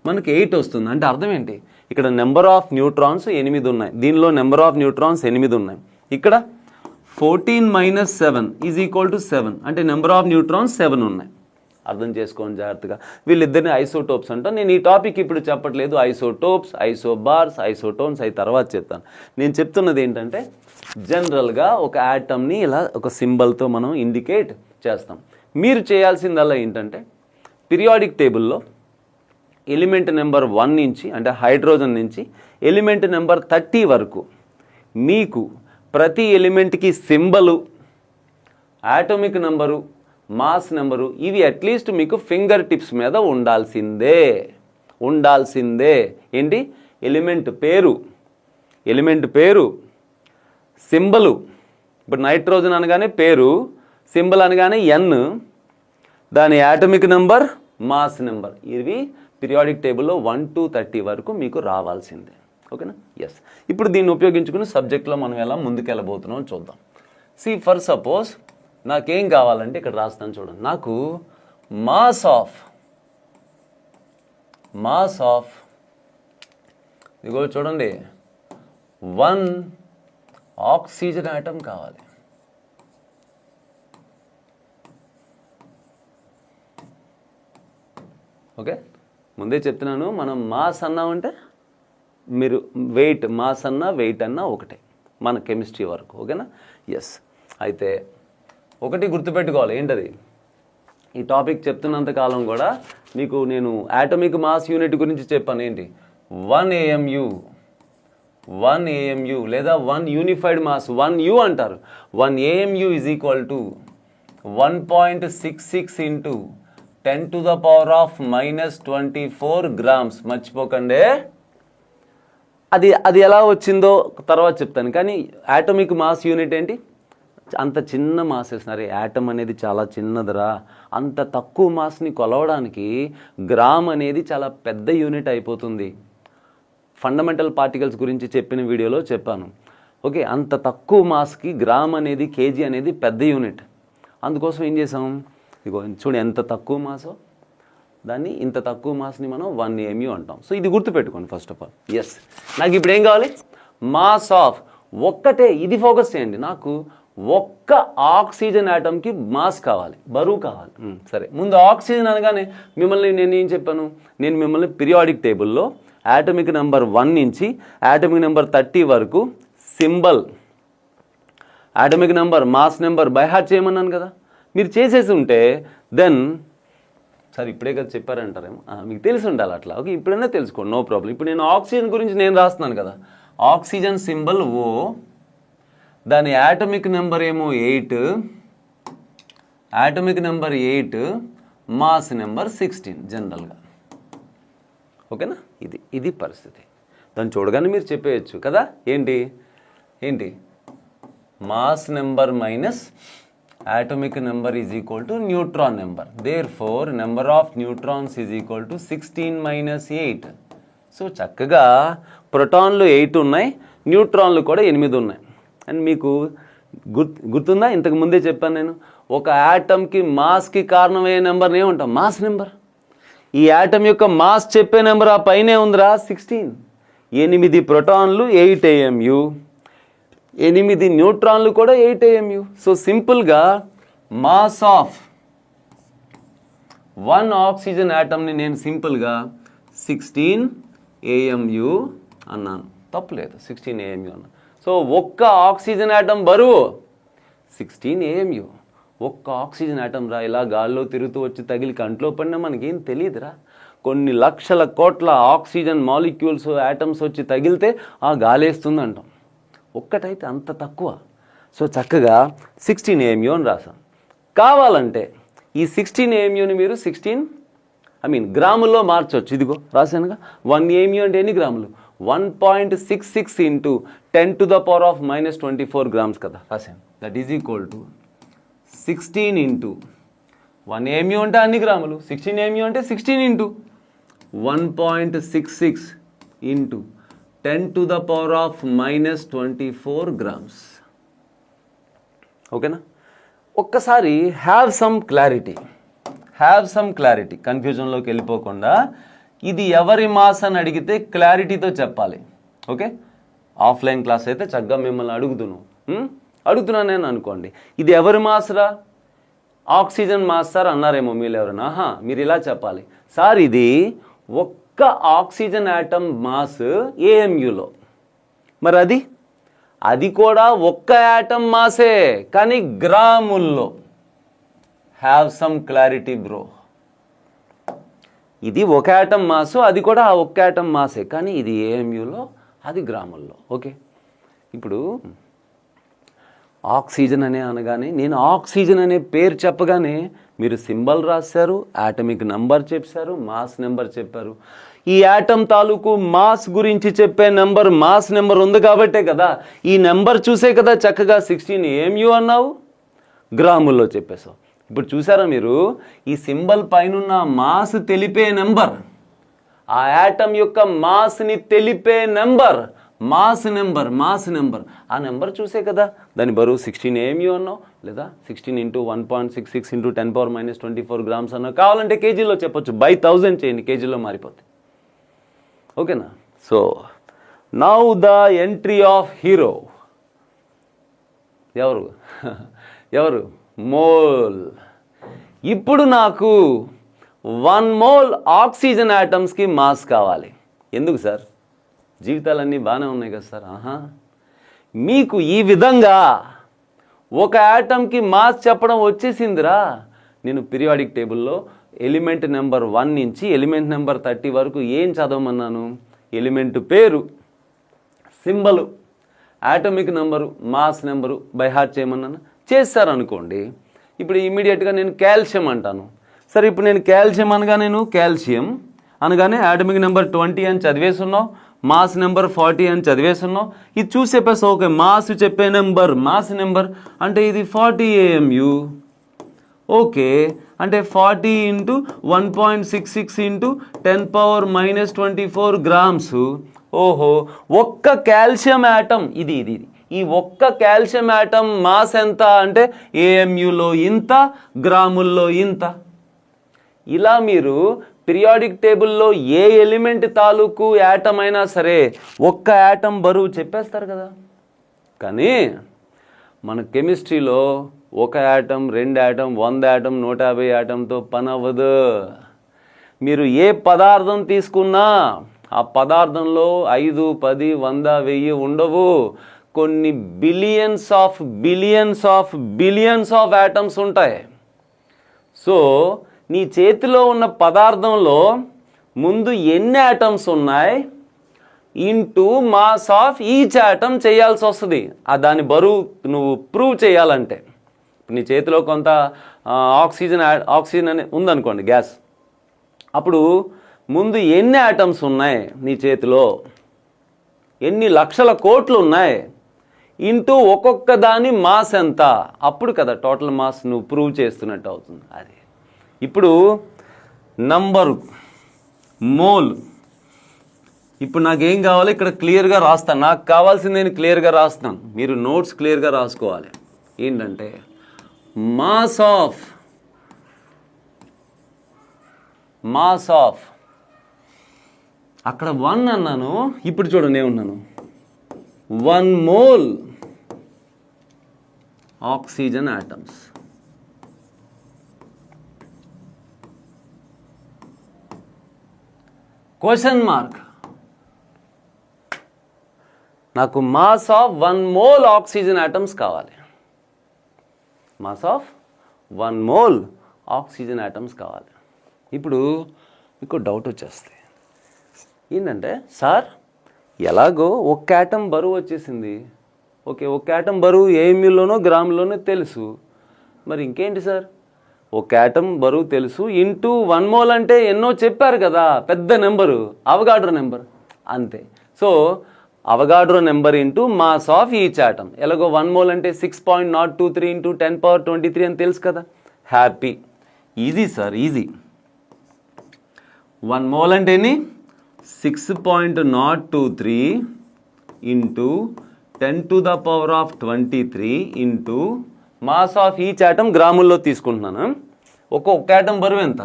మనకి 8 వస్తుంది. అంటే అర్థం ఏంటి? ఇక్కడ నెంబర్ ఆఫ్ న్యూట్రాన్స్ 8 ఉన్నాయి. దీనిలో నెంబర్ ఆఫ్ న్యూట్రాన్స్ 8 ఉన్నాయి. ఇక్కడ 14 - 7 = 7. అంటే నెంబర్ ఆఫ్ న్యూట్రాన్స్ 7 ఉన్నాయి. అర్థం చేసుకోండి జాగ్రత్తగా. వీళ్ళిద్దరిని ఐసోటోప్స్ అంటాం. నేను ఈ టాపిక్ ఇప్పుడు చెప్పట్లేదు. ఐసోటోప్స్, ఐసోబార్స్, ఐసోటోన్స్ అవి తర్వాత చెప్తాను. నేను చెప్తున్నది ఏంటంటే జనరల్గా ఒక యాటమ్ని ఇలా ఒక సింబల్తో మనం ఇండికేట్ చేస్తాం. మీరు చేయాల్సిందల్లా ఏంటంటే పీరియాడిక్ టేబుల్లో ఎలిమెంట్ నెంబర్ 1 నుంచి, అంటే హైడ్రోజన్ నుంచి ఎలిమెంట్ నెంబర్ 30 వరకు మీకు ప్రతి ఎలిమెంట్కి symbol, atomic number, mass number ఇవి అట్లీస్ట్ మీకు ఫింగర్ టిప్స్ మీద ఉండాల్సిందే. ఏంటి? ఎలిమెంట్ పేరు, సింబలు. ఇప్పుడు నైట్రోజన్ అనగానే పేరు, సింబల్ అనగానే N, దాని ఆటమిక్ నెంబర్, మాస్ నెంబర్. ఇవి పీరియాడిక్ టేబుల్లో 1 to 30 వరకు మీకు రావాల్సిందే. ఓకేనా? ఎస్. ఇప్పుడు దీన్ని ఉపయోగించుకుని సబ్జెక్ట్లో మనం ఎలా ముందుకెళ్ళబోతున్నాం చూద్దాం. ఫర్ సపోజ్ నాకేం కావాలంటే ఇక్కడ రాస్తాను చూడండి. నాకు మాస్ ఆఫ్ ఇదిగో చూడండి 1 ఆక్సిజన్ ఆటమ్ కావాలి. ఓకే, ముందే చెప్తున్నాను, మనం మాస్ అన్నామంటే మీరు వెయిట్, మాస్ అన్నా వెయిట్ అన్నా ఒకటే మన కెమిస్ట్రీ వరకు. ఓకేనా? ఎస్. అయితే ఒకటి గుర్తుపెట్టుకోవాలి. ఏంటది? ఈ టాపిక్ చెప్తున్నంతకాలం కూడా మీకు నేను ఆటమిక్ మాస్ యూనిట్ గురించి చెప్పాను. ఏంటి? 1 AMU లేదా 1 యూనిఫైడ్ మాస్, 1U అంటారు. 1 AMU = 1.66 × 10⁻⁻24 grams. మర్చిపోకండి. అది ఎలా వచ్చిందో తర్వాత చెప్తాను. కానీ ఆటమిక్ మాస్ యూనిట్ ఏంటి? అంత చిన్న మాస్ వేస్తున్నారు. యాటమ్ అనేది చాలా చిన్నదిరా. అంత తక్కువ మాస్ని కొలవడానికి గ్రామ్ అనేది చాలా పెద్ద యూనిట్ అయిపోతుంది. ఫండమెంటల్ పార్టికల్స్ గురించి చెప్పిన వీడియోలో చెప్పాను. ఓకే, అంత తక్కువ మాస్కి గ్రామ్ అనేది, కేజీ అనేది పెద్ద యూనిట్. అందుకోసం ఏం చేసాం? ఇగో చూడు ఎంత తక్కువ మాసో, దాన్ని ఇంత తక్కువ మాస్ని మనం 1 AMU అంటాం. సో ఇది గుర్తుపెట్టుకోండి ఫస్ట్ ఆఫ్ ఆల్. ఎస్. నాకు ఇప్పుడు ఏం కావాలి? మాస్ ఆఫ్ ఒక్కటే, ఇది ఫోకస్ చేయండి. నాకు ఒక్క ఆక్సిజన్ ఆటమ్కి మాస్ కావాలి, బరువు కావాలి. సరే, ముందు ఆక్సిజన్ అనగానే నేను ఏం చెప్పాను? నేను మిమ్మల్ని పీరియాడిక్ టేబుల్లో ఆటమిక్ నెంబర్ 1 నుంచి ఆటమిక్ నెంబర్ 30 వరకు symbol, atomic number, mass number by heart చేయమన్నాను కదా. మీరు చేసేసి ఉంటే దెన్ సార్ ఇప్పుడే కదా చెప్పారంటారేమో, మీకు తెలిసి ఉండాలి అట్లా. ఓకే, ఇప్పుడైనా తెలుసుకోండి, నో ప్రాబ్లం. ఇప్పుడు నేను ఆక్సిజన్ గురించి నేను రాస్తున్నాను కదా, ఆక్సిజన్ సింబల్ ఓ, దాని యాటమిక్ నెంబర్ ఏమో 8, యాటమిక్ నెంబర్ 8, మాస్ నెంబర్ 16 జనరల్గా. ఓకేనా, ఇది పరిస్థితి. దాన్ని చూడగానే మీరు చెప్పేయచ్చు కదా, ఏంటి mass number minus atomic number is equal to neutron number. Therefore, number of neutrons is equal to 16 minus 8. So చక్కగా ప్రోటాన్లు 8 ఉన్నాయి, న్యూట్రాన్లు కూడా 8 ఉన్నాయి. అండ్ మీకు గుర్తుందా, ఇంతకు ముందే చెప్పాను నేను, ఒక యాటమ్కి మాస్కి కారణమయ్యే నెంబర్ని ఏమంటాం, మాస్ నెంబర్. ఈ యాటమ్ యొక్క మాస్ చెప్పే నెంబర్ ఆ పైనే ఉందిరా 16. 8 ప్రోటాన్లు 8 AMU, 8 న్యూట్రాన్లు కూడా 8 AMU. సో సింపుల్గా మాస్ ఆఫ్ 1 ఆక్సిజన్ యాటమ్ని నేను సింపుల్గా 16 AMU అన్నాను, తప్పులేదు, 16 AMU అన్నాను. సో ఒక్క ఆక్సిజన్ యాటమ్ బరువు 16 AMU. ఒక్క ఆక్సిజన్ యాటమ్ రా, ఇలా గాల్లో తిరుగుతూ వచ్చి తగిలి కంట్లో పడినా మనకేం తెలియదురా. కొన్ని లక్షల కోట్ల ఆక్సిజన్ మాలిక్యూల్స్ యాటమ్స్ వచ్చి తగిలితే ఆ గాలేస్తుంది అంటాం, ఒక్కటైతే అంత తక్కువ. సో చక్కగా 16 AMU అని రాసాం. కావాలంటే ఈ 16 AMUని మీరు గ్రాముల్లో మార్చవచ్చు. ఇదిగో రాశానుగా, 1 AMU అంటే ఎన్ని గ్రాములు, 1.66 ఇంటూ 10⁻⁻24 గ్రామ్స్ కదా రాశాను. That is equal to 16 into 1 AMU అంటే అన్ని గ్రాములు, 16 AMU అంటే 16 ఇంటూ 1.66 ఇంటూ 10⁻⁻24 గ్రామ్స్. ఓకేనా, ఒక్కసారి హ్యావ్ సమ్ క్లారిటీ, కన్ఫ్యూజన్లోకి వెళ్ళిపోకుండా ఇది ఎవరి మాస్ అని అడిగితే క్లారిటీతో చెప్పాలి. ఓకే, ఆఫ్లైన్ క్లాస్ అయితే చక్కగా మిమ్మల్ని అడుగుతున్నాను నేను అనుకోండి, ఇది ఎవరి మాస్రా, ఆక్సిజన్ మాస్ సార్ అన్నారేమో మీరు ఎవరైనా. మీరు ఇలా చెప్పాలి, సార్ ఇది ఒక్క ఆక్సిజన్ యాటమ్ మాస్ AMUలో, మరి అది కూడా ఒక్క యాటమ్ మాసే కానీ గ్రాముల్లో. హ్యావ్ సమ్ క్లారిటీ బ్రో, ఇది ఒక యాటమ్ మాసు, అది కూడా ఆ ఒక్క యాటమ్ మాసే కానీ ఇది AMUలో, అది గ్రాముల్లో. ఓకే, ఇప్పుడు ఆక్సిజన్ అనగానే నేను ఆక్సిజన్ అనే పేరు చెప్పగానే మీరు సింబల్ రాశారు, ఆటమిక్ నంబర్ చెప్పారు, మాస్ నెంబర్ చెప్పారు. ఈ యాటమ్ తాలూకు మాస్ గురించి చెప్పే నెంబర్, మాస్ నెంబర్ ఉంది కాబట్టే కదా ఈ నెంబర్ చూసే కదా చక్కగా 16 AMU అన్నావు, గ్రాముల్లో చెప్పేసావు. ఇప్పుడు చూసారా మీరు, ఈ సింబల్ పైన మాస్ తెలిపే నెంబర్, ఆ యాటమ్ యొక్క మాస్ని తెలిపే నెంబర్, మాస్ నెంబర్, ఆ నెంబర్ చూసే కదా దాని బరువు 16 AMU అన్నావు, లేదా 16 ఇంటూ 1.66 ఇంటూ 10⁻⁻24 గ్రామ్స్ అన్నావు. కావాలంటే కేజీలో చెప్పొచ్చు, బై 1000 చేయండి, కేజీలో మారిపోతుంది. ఓకేనా, so now the entry of hero ఎవరు మోల్. ఇప్పుడు నాకు 1 మోల్ ఆక్సిజన్ యాటమ్స్కి మాస్ కావాలి. ఎందుకు సార్, జీవితాలన్నీ బాగానే ఉన్నాయి కదా సార్. మీకు ఈ విధంగా ఒక యాటమ్కి మాస్ చెప్పడం వచ్చేసిందిరా. నేను పీరియాడిక్ టేబుల్లో ఎలిమెంట్ నెంబర్ 1 నుంచి ఎలిమెంట్ నెంబర్ 30 వరకు ఏం చదవమన్నాను, ఎలిమెంట్ పేరు, symbol, atomic number, mass number by heart చేయమన్నాను. చేస్తారనుకోండి, ఇప్పుడు ఇమీడియట్గా నేను కాల్షియం అంటాను. సరే, ఇప్పుడు నేను కాల్షియం కాల్షియం అనగానే ఆటమిక్ నెంబర్ 20 అని చదివేస్తున్నావు, మాస్ నెంబర్ 40 అని చదివేస్తున్నావు. ఇది చూసి చెప్పేస్తావు, ఓకే మాస్ చెప్పే నెంబర్, మాస్ నెంబర్ అంటే ఇది 40 AMU. ఓకే, అంటే 40 ఇంటూ 1.66 ఇంటూ 10⁻⁻24 గ్రామ్స్. ఓహో, ఒక్క కాల్షియం యాటమ్ ఇది ఈ ఒక్క కాల్షియం యాటమ్ మాస్ ఎంత అంటే AMUలో ఇంత, గ్రాముల్లో ఇంత. ఇలా మీరు పీరియాడిక్ టేబుల్లో ఏ ఎలిమెంట్ తాలూకు యాటమ్ అయినా సరే ఒక్క యాటమ్ బరువు చెప్పేస్తారు కదా. కానీ మన కెమిస్ట్రీలో ఒక యాటమ్, 2 యాటమ్, 100 యాటమ్, 150 యాటమ్తో పని అవ్వదు. మీరు ఏ పదార్థం తీసుకున్నా ఆ పదార్థంలో 5, 10, 100, 1000 ఉండవు. కొన్ని బిలియన్స్ ఆఫ్ యాటమ్స్ ఉంటాయి. సో నీ చేతిలో ఉన్న పదార్థంలో ముందు ఎన్ని యాటమ్స్ ఉన్నాయి into mass of each atom చేయాల్సి వస్తుంది. దాని బరువు నువ్వు ప్రూవ్ చేయాలంటే నీ చేతిలో కొంత ఆక్సిజన్ అని ఉందనుకోండి, గ్యాస్. అప్పుడు ముందు ఎన్ని యాటమ్స్ ఉన్నాయి నీ చేతిలో, ఎన్ని లక్షల కోట్లు ఉన్నాయి ఇంటూ ఒక్కొక్క దాని మాస్ ఎంత, అప్పుడు కదా టోటల్ మాస్ నువ్వు ప్రూవ్ చేస్తున్నట్టు అవుతుంది. అది ఇప్పుడు నంబరు మోల్. ఇప్పుడు నాకేం కావాలో ఇక్కడ క్లియర్గా రాస్తాను. నాకు కావాల్సింది నేను క్లియర్గా రాస్తాను, మీరు నోట్స్ క్లియర్గా రాసుకోవాలి. ఏంటంటే మాస్ ఆఫ్ అక్కడ 1 అన్నాను, ఇప్పుడు చూడండి ఏమన్నాను, 1 mole oxygen atoms. Question mark. నాకు mass of 1 mole oxygen atoms కావాలి. Mass of 1 mole oxygen atoms కావాలి. ఇప్పుడు మీకు డౌట్ వచ్చేస్తుంది, ఏంటంటే సార్ ఎలాగో ఒక యాటమ్ బరువు వచ్చేసింది, ఓకే, ఒక యాటమ్ బరువు ఏఎంయూలోనో గ్రాములోనో తెలుసు, మరి ఇంకేంటి సార్, ఒక యాటమ్ బరువు తెలుసు ఇంటూ 1 మోల్ అంటే ఎన్నో చెప్పారు కదా, పెద్ద నెంబరు, అవగాడ్రో నెంబర్, అంతే. So Avogadro number into mass of each atom. ఎలాగో 1 మోల్ అంటే 6.023 ఇంటూ 10^23 అని తెలుసు కదా, happy, easy sir, easy. 1 mole అంటే ఎన్ని, 6.023 into 10^23 into mass of each atom గ్రాముల్లో తీసుకుంటున్నాను. ఒక్కొక్క యాటమ్ బరువు ఎంత,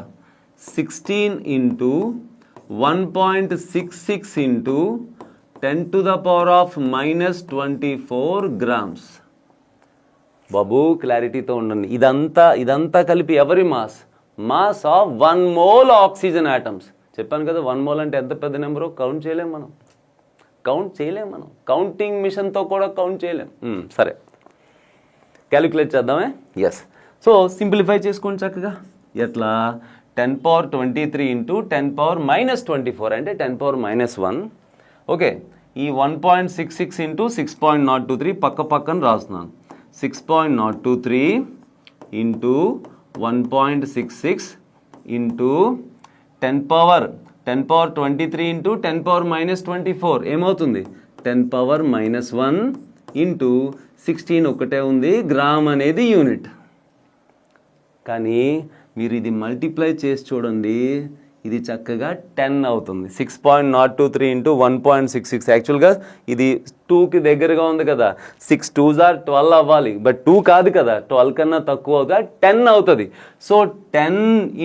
16 ఇంటూ 1.66 ఇంటూ 10⁻⁻24 గ్రామ్స్. బాబు క్లారిటీతో ఉండండి. ఇదంతా కలిపి ఎవరి mass of 1 mole oxygen atoms. చెప్పాను కదా 1 మోల్ అంటే ఎంత పెద్ద నెంబరు, కౌంట్ చేయలేం మనం. కౌంటింగ్ మిషన్తో కూడా కౌంట్ చేయలేం. సరే, క్యాలిక్యులేట్ చేద్దామే. ఎస్, సో సింప్లిఫై చేసుకోండి చక్కగా. ఎట్లా, 10^23 ఇంటూ 10⁻⁻24 అంటే 10⁻⁻1. ఓకే, ఈ 1.66 ఇంటూ 6.023 పక్కన రాస్తున్నాను. 6.023 ఇంటూ 1.66 ఇంటూ 10^23 ఇంటూ 10⁻⁻24 ఏమవుతుంది, 10⁻⁻1 ఇంటూ 16 ఒకటే ఉంది, గ్రామ్ అనేది యూనిట్. కానీ మీరు ఇది మల్టిప్లై చేసి చూడండి, ఇది చక్కగా 10 అవుతుంది. 6.023 ఇంటూ 1.66. యాక్చువల్గా ఇది 2కి దగ్గరగా ఉంది కదా, 6 2s are 12 అవ్వాలి, బట్ 2 కాదు కదా, 12 కన్నా తక్కువ అవుతుంది, 10 అవుతుంది. సో 10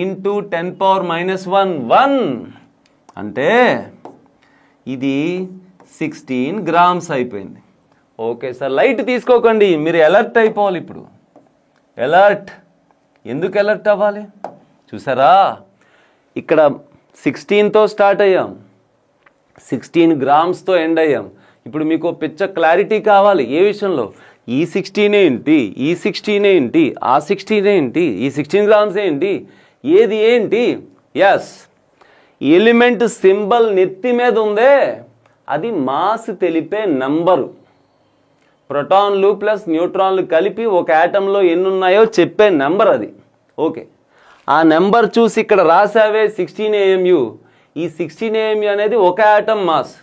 ఇంటూ 10⁻⁻1 1 అంటే ఇది 16 గ్రామ్స్ అయిపోయింది. ఓకే సార్, లైట్ తీసుకోకండి, మీరు అలర్ట్ అయిపోవాలి. ఇప్పుడు అలర్ట్, ఎందుకు అలర్ట్ అవ్వాలి చూసారా, ఇక్కడ 16తో స్టార్ట్ అయ్యాం, 16 గ్రామ్స్తో ఎండ్ అయ్యాం. ఇప్పుడు మీకు పిచ్చ క్లారిటీ కావాలి ఏ విషయంలో, ఈ 16 ఏంటి, ఈ 16 ఏంటి, ఆ 16 ఏంటి, ఈ 16 గ్రామ్స్ ఏంటి, ఏది ఏంటి. ఎస్, ఎలిమెంట్ సింబల్ నెత్తి మీద ఉందే అది మాస్ తెలిపే నంబరు. ప్రోటాన్లు ప్లస్ న్యూట్రాన్లు కలిపి ఒక యాటంలో ఎన్ని ఉన్నాయో చెప్పే నెంబర్ అది. ఓకే, ఆ నెంబర్ చూసి ఇక్కడ రాసావే 16 AMU. ఈ 16 AMU అనేది ఒక యాటమ్ మాస్.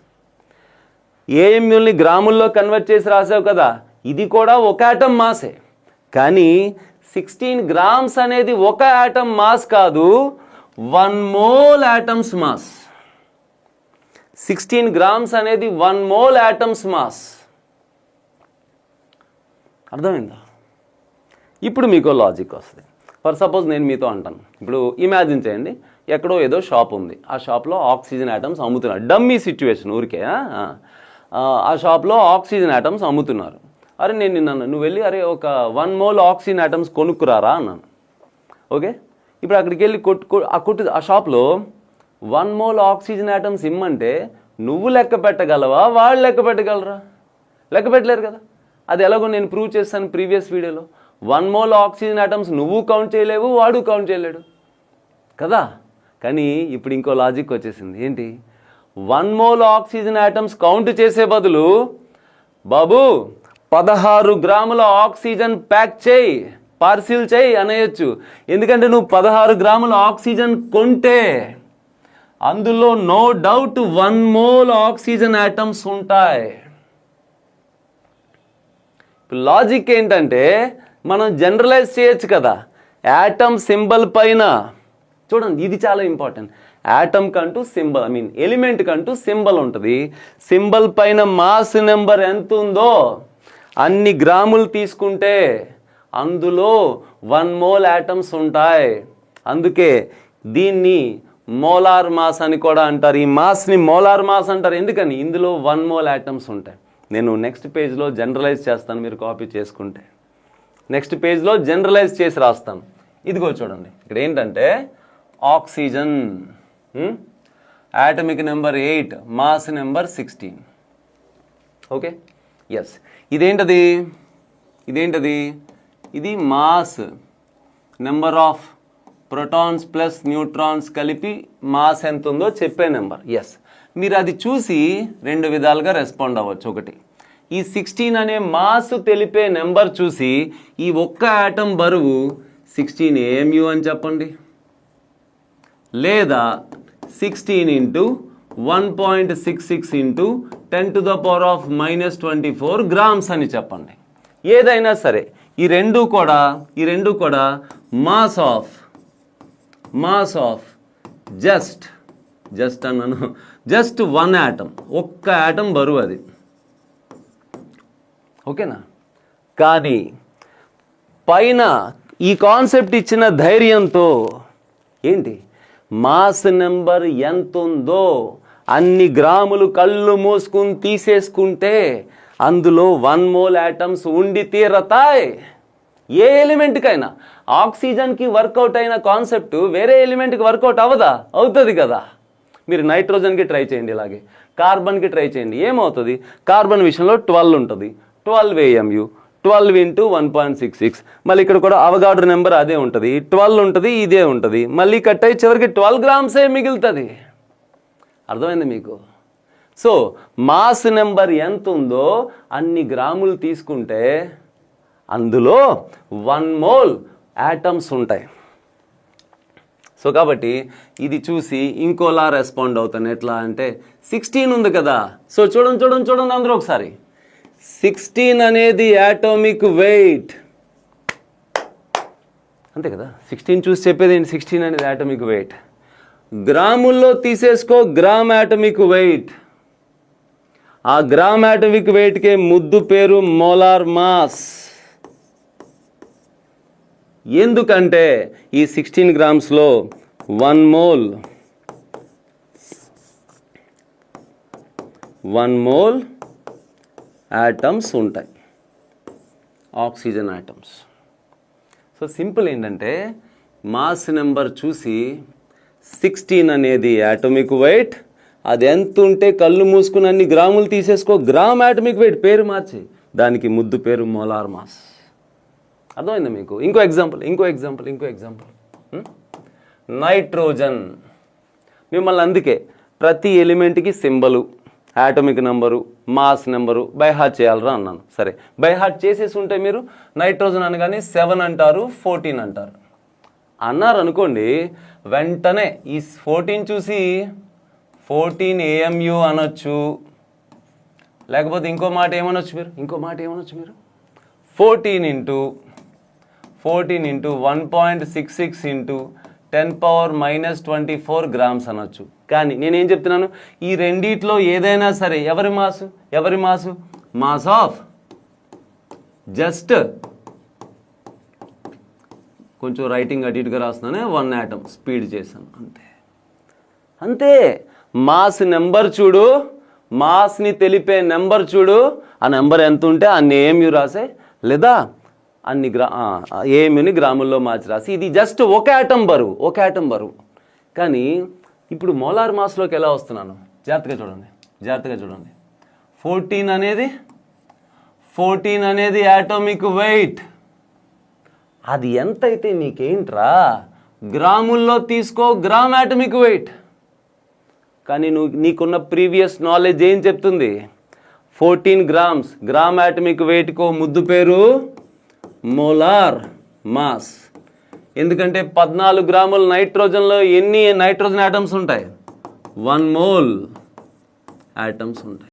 ఏఎంయూల్ని గ్రాముల్లో కన్వర్ట్ చేసి రాసావు కదా, ఇది కూడా ఒక యాటమ్ మాసే. కానీ 16 గ్రామ్స్ అనేది ఒక యాటమ్ మాస్ కాదు, 1 మోల్ యాటమ్స్ మాస్. 16 గ్రామ్స్ అనేది 1 మోల్ యాటమ్స్ మాస్. అర్థమైందా? ఇప్పుడు మీకు లాజిక్ వస్తుంది. ఫర్ సపోజ్ నేను మీతో అంటాను, ఇప్పుడు ఇమాజిన్ చేయండి, ఎక్కడో ఏదో షాప్ ఉంది, ఆ షాప్లో ఆక్సిజన్ యాటమ్స్ అమ్ముతున్నారు. డమ్మీ సిచ్యువేషన్ ఊరికే. ఆ షాప్లో ఆక్సిజన్ యాటమ్స్ అమ్ముతున్నారు. అరే నేను నిన్నాను, నువ్వు వెళ్ళి అరే ఒక 1 మోల్ ఆక్సిజన్ యాటమ్స్ కొనుక్కురారా అన్నాను. ఓకే, ఇప్పుడు అక్కడికి వెళ్ళి ఆ షాప్లో 1 మోల్ ఆక్సిజన్ యాటమ్స్ ఇమ్మంటే నువ్వు లెక్క పెట్టగలవా, వాళ్ళు లెక్క పెట్టగలరా? లెక్క పెట్టలేరు కదా. అది ఎలాగో నేను ప్రూవ్ చేస్తాను ప్రీవియస్ వీడియోలో. 1 మోల్ ఆక్సిజన్ ఆటమ్స్ నువ్వు కౌంట్ చేయలేవు, వాడు కౌంట్ చేయలేడు కదా. కానీ ఇప్పుడు ఇంకో లాజిక్ వచ్చేసింది. ఏంటి? 1 మోల్ ఆక్సిజన్ ఆటమ్స్ కౌంట్ చేసే బదులు బాబు 16 గ్రాముల ఆక్సిజన్ ప్యాక్ చేయి, పార్సిల్ చేయి అనేయచ్చు. ఎందుకంటే నువ్వు 16 గ్రాముల ఆక్సిజన్ కొంటే అందులో no doubt 1 mole oxygen atoms ఉంటాయి. లాజిక్ ఏంటంటే మనం జనరలైజ్ చేయొచ్చు కదా. యాటమ్ సింబల్ పైన చూడండి, ఇది చాలా ఇంపార్టెంట్. యాటమ్ కంటూ సింబల్, ఎలిమెంట్ కంటూ సింబల్ ఉంటుంది. సింబల్ పైన మాస్ నెంబర్ ఎంత ఉందో అన్ని గ్రాములు తీసుకుంటే అందులో 1 మోల్ యాటమ్స్ ఉంటాయి. అందుకే దీన్ని మోలార్ మాస్ అని కూడా అంటారు. ఈ మాస్ని మోలార్ మాస్ అంటారు. ఎందుకని? ఇందులో 1 మోల్ యాటమ్స్ ఉంటాయి. నేను నెక్స్ట్ పేజ్లో జనరలైజ్ చేస్తాను, మీరు కాపీ చేసుకుంటే. నెక్స్ట్ పేజ్లో జనరలైజ్ చేసి రాస్తాను. ఇదిగో చూడండి, ఇక్కడ ఏంటంటే oxygen atomic number 8, mass number 16. Okay, yes. ఇదేంటది? ఇది mass, number of protons plus neutrons కలిపి మాస్ ఎంత ఉందో చెప్పే నెంబర్. ఎస్, మీరు అది చూసి 2 విధాలుగా రెస్పాండ్ అవ్వచ్చు. ఒకటి, ఈ 16 అనే మాస్ తెలిపే నెంబర్ చూసి ఈ ఒక్క ఆటం బరువు 16 AMU అని చెప్పండి, లేదా 16 ఇంటూ 1.66 ఇంటూ 10⁻⁻24 గ్రామ్స్ అని చెప్పండి. ఏదైనా సరే ఈ రెండు కూడా మాస్ ఆఫ్ జస్ట్ అన్నాను, జస్ట్ 1 ఆటం, ఒక్క ఆటం బరువు అది. ఓకేనా? కానీ పైన ఈ కాన్సెప్ట్ ఇచ్చిన ధైర్యంతో ఏంటి, మాస్ నెంబర్ ఎంత ఉందో అన్ని గ్రాములు కళ్ళు మూసుకుని తీసేసుకుంటే అందులో 1 మోల్ యాటమ్స్ ఉండి తీరతాయి. ఏ ఎలిమెంట్కైనా, ఆక్సిజన్కి వర్కౌట్ అయిన కాన్సెప్ట్ వేరే ఎలిమెంట్కి వర్కౌట్ అవ్వదా? అవుతుంది కదా. మీరు నైట్రోజన్కి ట్రై చేయండి, ఇలాగే కార్బన్కి ట్రై చేయండి. ఏమవుతుంది? కార్బన్ విషయంలో 12 ఉంటుంది, 12 AMU, 12 ఇంటూ 1.66. మళ్ళీ ఇక్కడ కూడా అవగాడ్రో నెంబర్ అదే ఉంటుంది, 12 ఉంటుంది, ఇదే ఉంటుంది. మళ్ళీ కట్ అయ్యి చివరికి 12 గ్రామ్సే మిగులుతుంది. అర్థమైంది మీకు? సో మాస్ నెంబర్ ఎంత ఉందో అన్ని గ్రాములు తీసుకుంటే అందులో 1 మోల్ యాటమ్స్ ఉంటాయి. సో కాబట్టి ఇది చూసి ఇంకోలా రెస్పాండ్ అవుతాను. ఎట్లా అంటే 16 ఉంది కదా. సో చూడండి అందరూ ఒకసారి. 16 అనేది యాటోమిక్ వెయిట్, అంతే కదా. 16 చూసి చెప్పేది ఏంటి? 16 అనేది యాటమిక్ వెయిట్. గ్రాముల్లో తీసేసుకో, గ్రామ్ యాటమిక్ వెయిట్. ఆ గ్రామ్ యాటమిక్ వెయిట్కే ముద్దు పేరు మోలార్ మాస్. ఎందుకంటే ఈ 16 గ్రామ్స్లో 1 మోల్ యాటమ్స్ ఉంటాయి, ఆక్సిజన్ యాటమ్స్. సో సింపుల్ ఏంటంటే మాస్ నెంబర్ చూసి 16 అనేది యాటమిక్ వెయిట్, అది ఎంత ఉంటే కళ్ళు మూసుకుని అన్ని గ్రాములు తీసేసుకో, గ్రామ్ యాటమిక్ వెయిట్ పేరు మార్చి దానికి ముద్దు పేరు మోలార్ మాస్. అర్థమైందా మీకు? ఇంకో ఎగ్జాంపుల్ నైట్రోజన్. మిమ్మల్ని అందుకే ప్రతి ఎలిమెంట్కి symbol, atomic number, mass number by heart చేయాలరా అన్నాను. సరే, బై హార్ట్ చేసేసి ఉంటే మీరు నైట్రోజన్ అనగానే 7 అంటారు, 14 అంటారు అన్నారు అనుకోండి. వెంటనే ఈ 14 చూసి 14 AMU అనొచ్చు, లేకపోతే ఇంకో మాట ఏమనొచ్చు మీరు 14 ఇంటూ 1.66 ఇంటూ 10⁻⁻24 గ్రామ్స్ అనొచ్చు. కానీ నేనేం చెప్తున్నాను, ఈ రెండిట్లో ఏదైనా సరే ఎవరి మాసు మాస్ ఆఫ్ జస్ట్, కొంచెం రైటింగ్ అటు ఇటుగా రాస్తున్నానే, 1 ఆటమ్ స్పీడ్ చేశాను అంతే. మాస్ నెంబర్ చూడు, మాస్ని తెలిపే నెంబర్ చూడు, ఆ నెంబర్ ఎంత ఉంటే అన్ని AMU రాసే, లేదా అన్ని AMUని గ్రాముల్లో మార్చి రాసి. ఇది జస్ట్ ఒక ఆటం బరువు. కానీ ఇప్పుడు మోలార్ మాస్లోకి ఎలా వస్తున్నాను? జాగ్రత్తగా చూడండి. 14 అనేది 14 అనేది యాటమిక్ వెయిట్. అది ఎంత అయితే నీకేంట్రా, గ్రాముల్లో తీసుకో, గ్రామ్ యాటమిక్ వెయిట్. కానీ నీకున్న ప్రీవియస్ నాలెడ్జ్ ఏం చెప్తుంది? 14 గ్రామ్స్, గ్రామ్ యాటమిక్ వెయిట్కో ముద్దు పేరు మోలార్ మాస్. ఎందుకంటే 14 గ్రాముల నైట్రోజన్లో ఎన్ని నైట్రోజన్ యాటమ్స్ ఉంటాయి? 1 మోల్ యాటమ్స్ ఉంటాయి.